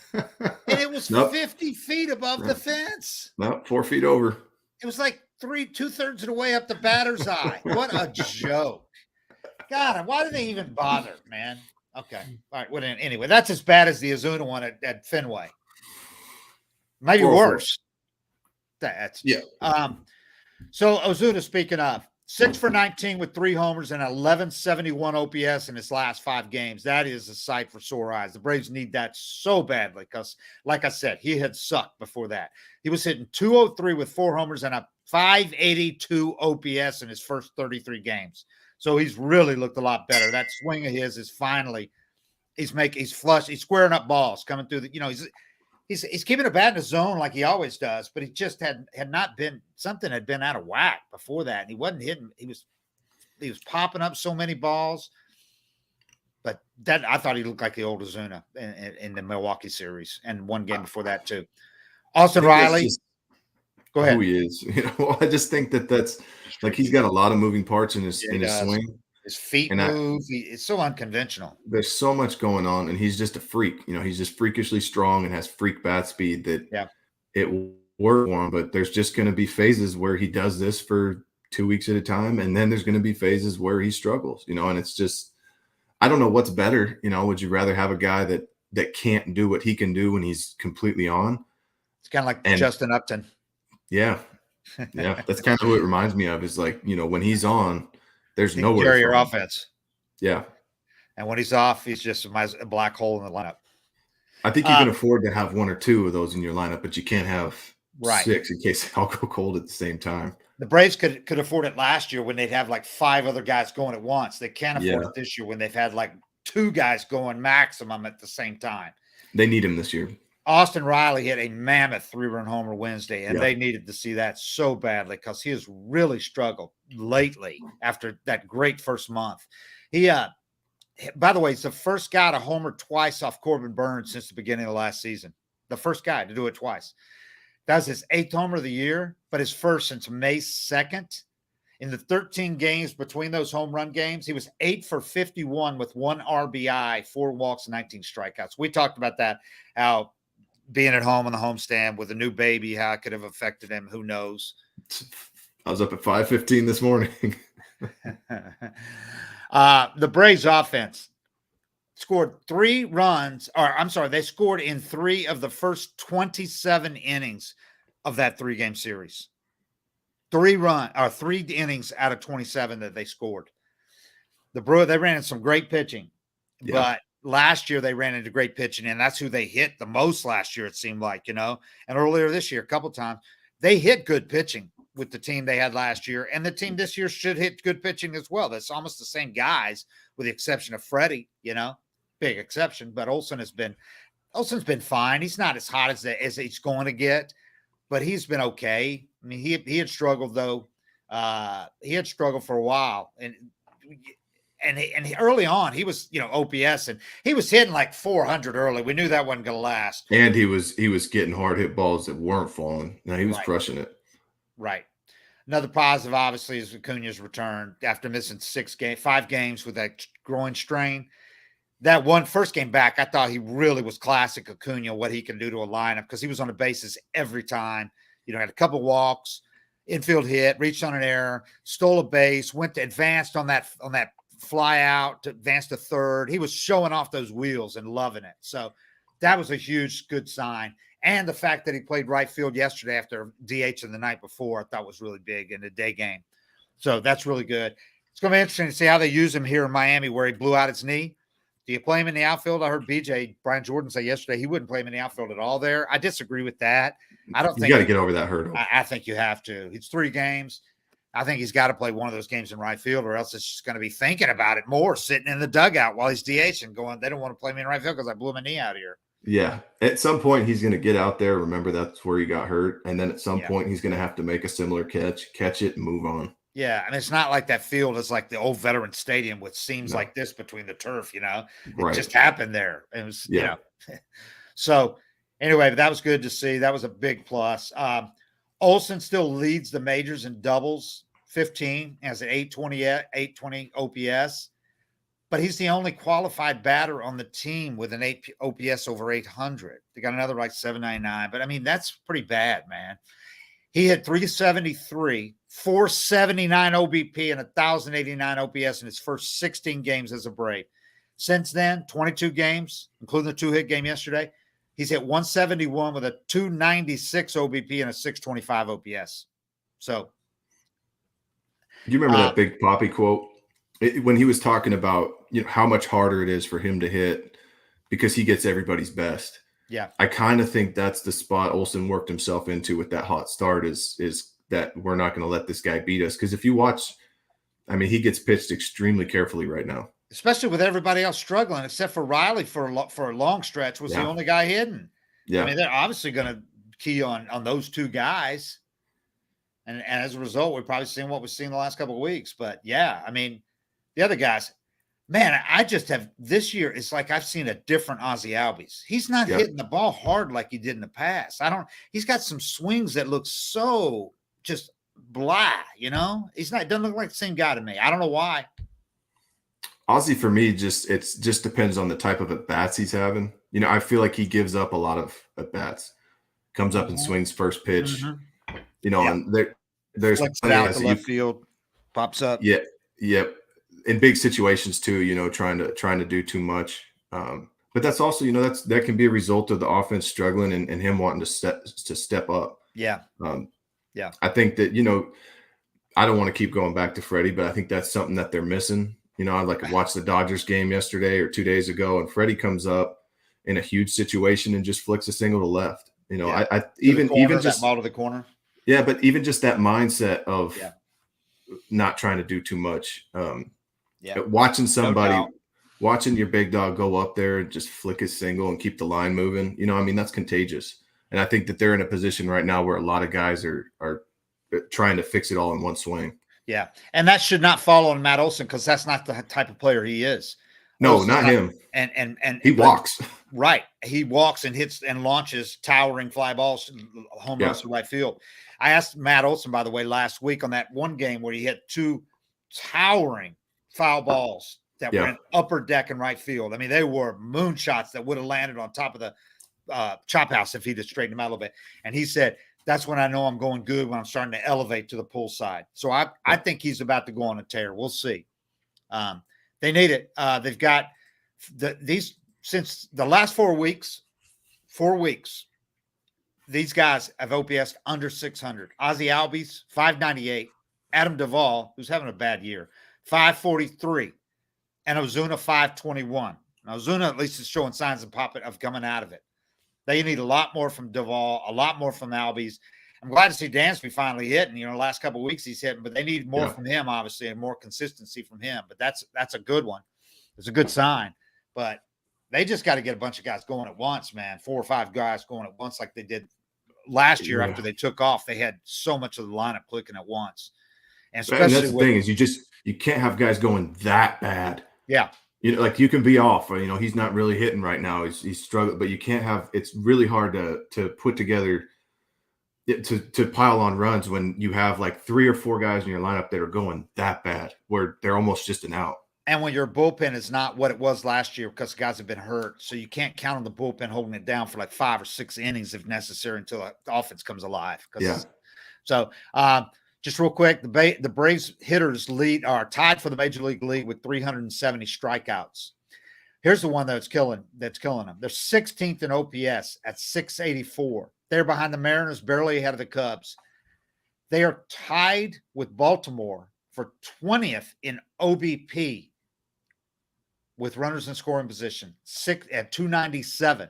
it was 50 feet above the fence. No, 4 feet over. It was like 2/3 of the way up the batter's eye. What a joke. God, why did they even bother, man? Okay. All right. Well, anyway, that's as bad as the Ozuna one at Fenway. Maybe worse. That's So Ozuna, speaking of, 6 for 19 with 3 homers and 1171 OPS in his last 5 games. That is a sight for sore eyes. The Braves need that so badly because, like I said, he had sucked before that. He was hitting 203 with 4 homers and a 582 OPS in his first 33 games. So he's really looked a lot better. That swing of his is finally he's flush. He's squaring up balls coming through the. He's keeping a bat in the zone like he always does, but he just had not been something had been out of whack before that. And he wasn't hitting. He was popping up so many balls. But that I thought he looked like the old Ozuna in the Milwaukee series and one game before that too. Austin Riley, go ahead. Who he is, I just think that's like he's got a lot of moving parts in his swing. His feet move. It's so unconventional. There's so much going on, and he's just a freak. He's just freakishly strong and has freak bat speed that it works for him. But there's just going to be phases where he does this for 2 weeks at a time, and then there's going to be phases where he struggles. And it's just I don't know what's better. Would you rather have a guy that can't do what he can do when he's completely on? It's kind of like Justin Upton. Yeah, that's kind of who it reminds me of. Is like when he's on. There's nowhere carry your offense. Yeah. And when he's off, he's just a black hole in the lineup. I think you can afford to have 1 or 2 of those in your lineup, but you can't have 6 in case they all go cold at the same time. The Braves could afford it last year when they'd have like 5 other guys going at once. They can't afford it this year when they've had like 2 guys going maximum at the same time. They need him this year. Austin Riley hit a mammoth 3-run homer Wednesday, and they needed to see that so badly because he has really struggled lately after that great first month. He, by the way, he's the first guy to homer twice off Corbin Burns since the beginning of last season. The first guy to do it twice. That's his 8th homer of the year, but his first since May 2nd. In the 13 games between those home run games, he was 8 for 51 with 1 RBI, 4 walks, 19 strikeouts. We talked about that, how being at home on the homestand with a new baby, how it could have affected him, who knows? I was up at 5:15 this morning. The Braves offense scored 3 runs, or I'm sorry, they scored in 3 of the first 27 innings of that 3-game series. 3 innings out of 27 that they scored. The Brewers, they ran in some great pitching, but last year they ran into great pitching, and that's who they hit the most last year, it seemed like, and earlier this year, a couple times, they hit good pitching with the team they had last year, and the team this year should hit good pitching as well. That's almost the same guys, with the exception of Freddie, big exception, but Olsen's been fine. He's not as hot as he's going to get, but he's been okay. I mean, he had struggled though. He had struggled for a while, and early on he was, OPS, and he was hitting like 400 early. We knew that wasn't going to last. And he was getting hard hit balls that weren't falling. No, he was crushing it. Right. Another positive, obviously, is Acuna's return after missing 5 games with that groin strain. That first game back, I thought he really was classic Acuna, what he can do to a lineup, because he was on the bases every time. Had a couple walks, infield hit, reached on an error, stole a base, advanced on that fly out to advance to third. He was showing off those wheels and loving it. So that was a huge, good sign. And the fact that he played right field yesterday after DH in the night before, I thought was really big in the day game. So that's really good. It's going to be interesting to see how they use him here in Miami, where he blew out his knee. Do you play him in the outfield? I heard Brian Jordan say yesterday he wouldn't play him in the outfield at all there. I disagree with that. I don't think you got to get over that hurdle. I think you have to. It's 3 games. I think he's got to play one of those games in right field, or else it's just going to be thinking about it more, sitting in the dugout while he's DH and going, they don't want to play me in right field because I blew my knee out here. Yeah. At some point, he's going to get out there. Remember, that's where he got hurt. And then at some point, he's going to have to make a similar catch it, and move on. Yeah. And it's not like that field is like the old Veteran Stadium, which seems like this between the turf, It just happened there. It was, So anyway, that was good to see. That was a big plus. Olsen still leads the majors in doubles, 15, has an 820 OPS. But he's the only qualified batter on the team with an OPS over 800. They got another like 799. But, I mean, that's pretty bad, man. He had 373, 479 OBP, and 1,089 OPS in his first 16 games as a Brave. Since then, 22 games, including the 2-hit game yesterday, he's hit 171 with a 296 OBP and a 625 OPS. So. Do you remember that Big Poppy quote? When he was talking about how much harder it is for him to hit because he gets everybody's best. Yeah. I kind of think that's the spot Olsen worked himself into with that hot start is that we're not going to let this guy beat us. Because if you watch, I mean, he gets pitched extremely carefully right now. Especially with everybody else struggling, except for Riley for a long stretch was the only guy hitting. Yeah. I mean, they're obviously going to key on those 2 guys. And as a result, we're probably seeing what we've seen the last couple of weeks. But, yeah, I mean, the other guys, man, I just have this year. It's like I've seen a different Ozzy Albies. He's not hitting the ball hard like he did in the past. He's got some swings that look so just blah, He's not, doesn't look like the same guy to me. I don't know why. Ozzy for me, it just depends on the type of at-bats he's having. I feel like he gives up a lot of at-bats. Comes up and swings first pitch. And there's plenty out to left field, pops up. Yeah. Yep. In big situations too, trying to do too much. But that's also, that can be a result of the offense struggling and him wanting to step up. Yeah. Yeah. I think that, I don't want to keep going back to Freddie, but I think that's something that they're missing. I watched the Dodgers game yesterday or 2 days ago, and Freddie comes up in a huge situation and just flicks a single to left. I even just ball to the corner. Yeah. But even just that mindset of not trying to do too much. Watching watching your big dog go up there and just flick his single and keep the line moving, that's contagious. And I think that they're in a position right now where a lot of guys are trying to fix it all in one swing. Yeah. And that should not fall on Matt Olsen, because that's not the type of player he is. No, Olsen's not him. And he walks. Right. He walks and hits and launches towering fly balls, home runs to right field. I asked Matt Olsen, by the way, last week on that one game where he hit 2 towering foul balls that went upper deck and right field. I mean, they were moonshots that would have landed on top of chop house if he'd have straightened him out a little bit. And he said, that's when I know I'm going good, when I'm starting to elevate to the pull side. So I think he's about to go on a tear. We'll see. They need it. They've got these since the last 4 weeks, these guys have OPS under 600. Ozzy Albies, 598. Adam Duvall, who's having a bad year, 543. And Ozuna, 521. Now, Ozuna at least is showing signs of coming out of it. They need a lot more from Duvall, a lot more from Albies. I'm glad to see Dansby finally hitting. The last couple of weeks he's hitting, but they need more from him, obviously, and more consistency from him. But that's a good one. It's a good sign. But they just got to get a bunch of guys going at once, man. 4 or 5 guys going at once like they did last year after they took off. They had so much of the lineup clicking at once. And especially that's the thing is you can't have guys going that bad. Yeah. Like you can be off, or, he's not really hitting right now. He's struggling, but you can't have. It's really hard to put together to pile on runs when you have like 3 or 4 guys in your lineup that are going that bad, where they're almost just an out. And when your bullpen is not what it was last year because guys have been hurt, so you can't count on the bullpen holding it down for like 5 or 6 innings if necessary until the offense comes alive. So just real quick, the Braves hitters are tied for the major league lead with 370 strikeouts. Here's the one that's killing them. They're 16th in OPS at 684. They're behind the Mariners, barely ahead of the Cubs. They are tied with Baltimore for 20th in OBP with runners in scoring position, 6 at 297.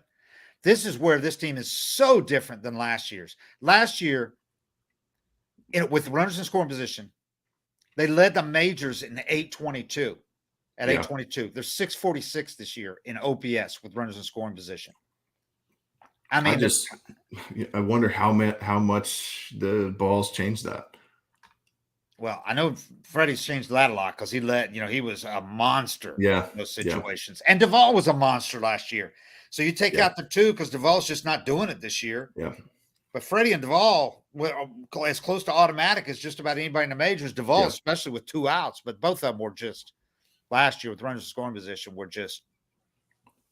This is where this team is so different than last year's. Last year, with runners in scoring position, they led the majors in 822. At 822, they're 646 this year in OPS with runners in scoring position. I mean, I wonder how much the balls changed that. Well, I know Freddie's changed that a lot because he was a monster in those situations. And Duvall was a monster last year. So you take out the 2 because Duvall's just not doing it this year. Yeah. But Freddie and Duvall were as close to automatic as just about anybody in the majors. Duvall, especially with 2 outs, but both of them were just last year with runners in scoring position were just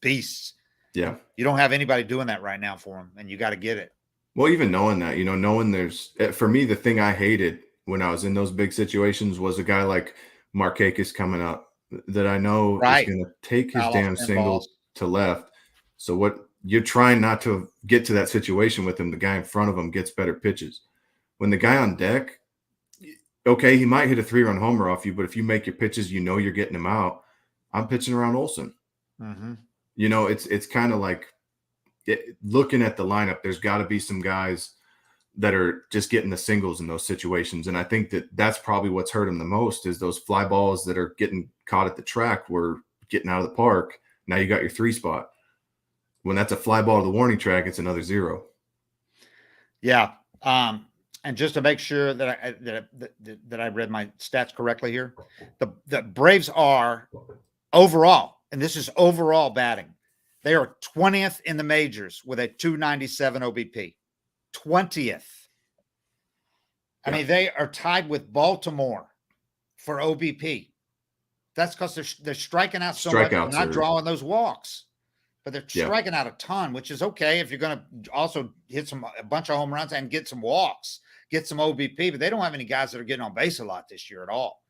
beasts. Yeah. You don't have anybody doing that right now for them, and you got to get it. Well, even knowing that, knowing for me, the thing I hated when I was in those big situations was a guy like Markakis coming up that I know is going to take his damn single to left. So what you're trying not to get to that situation with him, the guy in front of him gets better pitches. When the guy on deck, okay, he might hit a 3-run homer off you, but if you make your pitches, you're getting him out. I'm pitching around Olsen. Mm-hmm. It's kind of like looking at the lineup, there's got to be some guys that are just getting the singles in those situations. And I think that's probably what's hurt him the most is those fly balls that are getting caught at the track were getting out of the park. Now you got your 3 spot. When that's a fly ball to the warning track, it's another 0. Yeah. And just to make sure that I read my stats correctly here, the Braves are overall, and this is overall batting, they are 20th in the majors with a 297 OBP. 20th. I mean, they are tied with Baltimore for OBP. That's because they're striking out so much. They're not drawing those walks, but they're striking out a ton, which is okay if you're going to also hit a bunch of home runs and get some walks, get some OBP. But they don't have any guys that are getting on base a lot this year at all.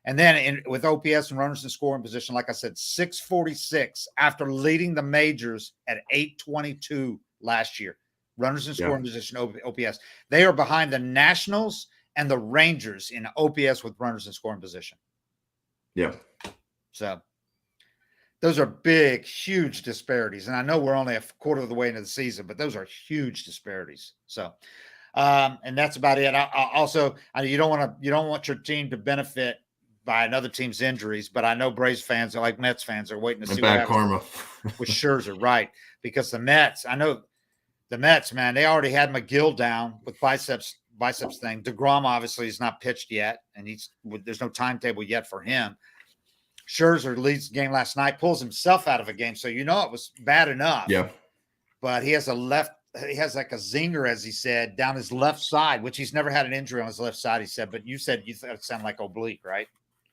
And then with OPS and runners in scoring position, like I said, 646 after leading the majors at 822 last year. Runners in scoring position, OPS. They are behind the Nationals and the Rangers in OPS with runners in scoring position. Yeah. So those are big, huge disparities. And I know we're only a quarter of the way into the season, but those are huge disparities. So, and that's about it. You don't want your team to benefit by another team's injuries, but I know Braves fans are like Mets fans are waiting to see bad karma with Scherzer, right? Because the Mets, man, they already had McGill down with biceps thing. DeGrom obviously is not pitched yet, and there's no timetable yet for him. Scherzer leads the game last night, pulls himself out of a game, so it was bad enough. Yeah. But he has like a zinger, as he said, down his left side, which he's never had an injury on his left side, he said. But you said you thought it sounded like oblique, right?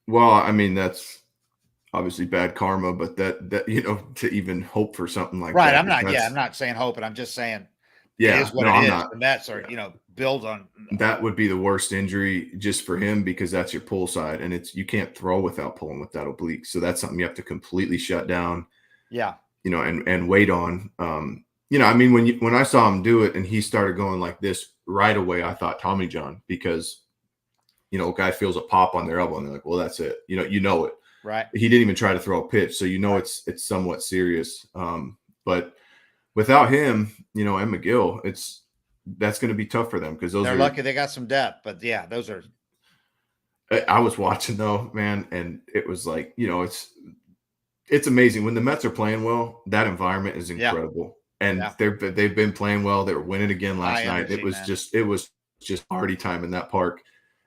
Well, I mean, that's obviously bad karma, but that to even hope for something like Right. that. I'm not saying hope, but I'm just saying it Yeah, is what no, it I'm is. not. The Mets are, build on That would be the worst injury just for him because that's your pull side, and you can't throw without pulling with that oblique. So that's something you have to completely shut down, yeah. And wait on. I mean, when I saw him do it and he started going like this right away, I thought Tommy John because a guy feels a pop on their elbow and they're like, well, that's it. You know it. Right. He didn't even try to throw a pitch, so Right. it's somewhat serious. But without him, and McGill, that's going to be tough for them because They're lucky they got some depth, but yeah, those are. I was watching though, man, and it was like, it's amazing when the Mets are playing well. That environment is incredible, and they've been playing well. They were winning again last night. Energy, It was just party time in that park,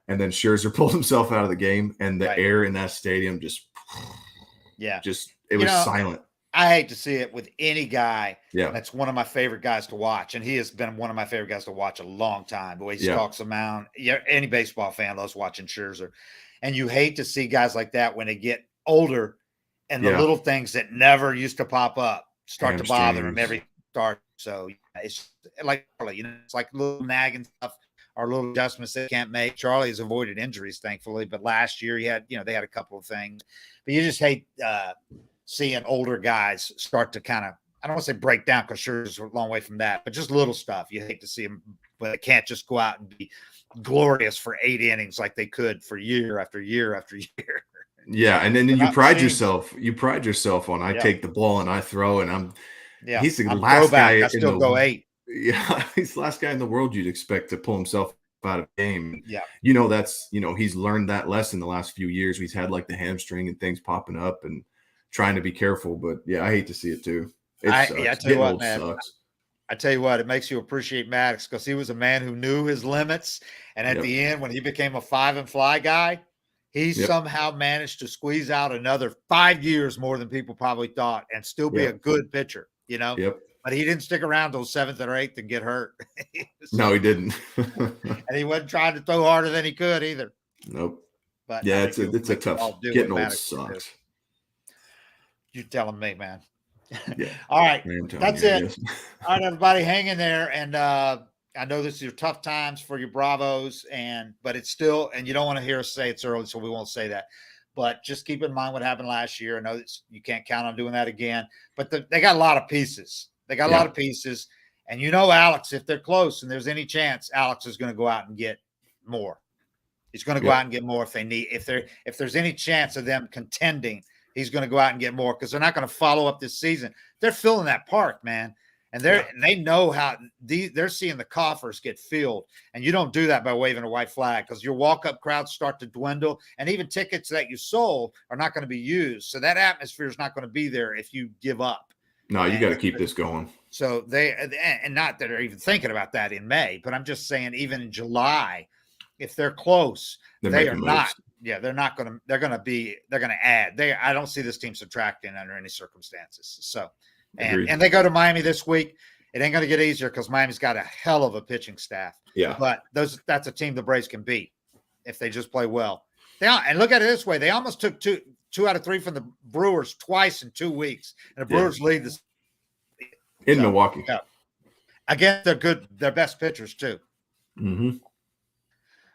and then Scherzer pulled himself out of the game, and the air in that stadium just it was silent. I hate to see it with any guy. Yeah, that's one of my favorite guys to watch, and he has been one of my favorite guys to watch a long time. The way he stalks the mound, any baseball fan loves watching Scherzer, and you hate to see guys like that when they get older, and the little things that never used to pop up start to bother them every start. So it's like it's like little nagging stuff or little adjustments they can't make. Charlie has avoided injuries, thankfully, but last year he had they had a couple of things, but you just hate seeing older guys start to kind of, I don't want to say break down because sure is a long way from that, but just little stuff. You hate to see them, but they can't just go out and be glorious for 8 innings like they could for year after year after year. Yeah, and then you pride yourself. You pride yourself on I take the ball and I throw, and he's the last guy. I still go 8. Yeah, he's the last guy in the world you'd expect to pull himself out of the game. Yeah, that's he's learned that lesson the last few years. He's had like the hamstring and things popping up and trying to be careful, but I hate to see it too. I tell you what, man. Sucks. I tell you what, it makes you appreciate Maddox because he was a man who knew his limits, and at the end, when he became a 5 and fly guy, he somehow managed to squeeze out another 5 years more than people probably thought, and still be a good pitcher. But he didn't stick around till 7th or 8th and get hurt. No, he didn't, and he wasn't trying to throw harder than he could either. Nope. But it's a tough. Getting old sucks. You're telling me, man. Yeah. All right. That's it. All right, everybody, hang in there. And I know this is your tough times for your Bravos, but it's still, and you don't want to hear us say it's early, so we won't say that. But just keep in mind what happened last year. I know you can't count on doing that again. But they got a lot of pieces. They got a lot of pieces. And Alex, if they're close and there's any chance, Alex is going to go out and get more. He's going to go out and get more if they need. If there's any chance of them contending, he's going to go out and get more because they're not going to follow up this season. They're filling that park, man. And they know how they're seeing the coffers get filled. And you don't do that by waving a white flag because your walk-up crowds start to dwindle. And even tickets that you sold are not going to be used. So that atmosphere is not going to be there if you give up. No, you got to keep this going. So and not that they're even thinking about that in May, but I'm just saying even in July, if they're close, they are not. Yeah, they're going to add. I don't see this team subtracting under any circumstances. So, and they go to Miami this week. It ain't going to get easier because Miami's got a hell of a pitching staff. Yeah. But that's a team the Braves can beat if they just play well. And look at it this way. They almost took two out of 3 from the Brewers twice in 2 weeks. And the Brewers lead this in Milwaukee. Yeah. Again, they're good. They're best pitchers too. Mm-hmm.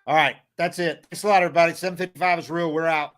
All right. That's it. Thanks a lot, everybody. 7:55 is real. We're out.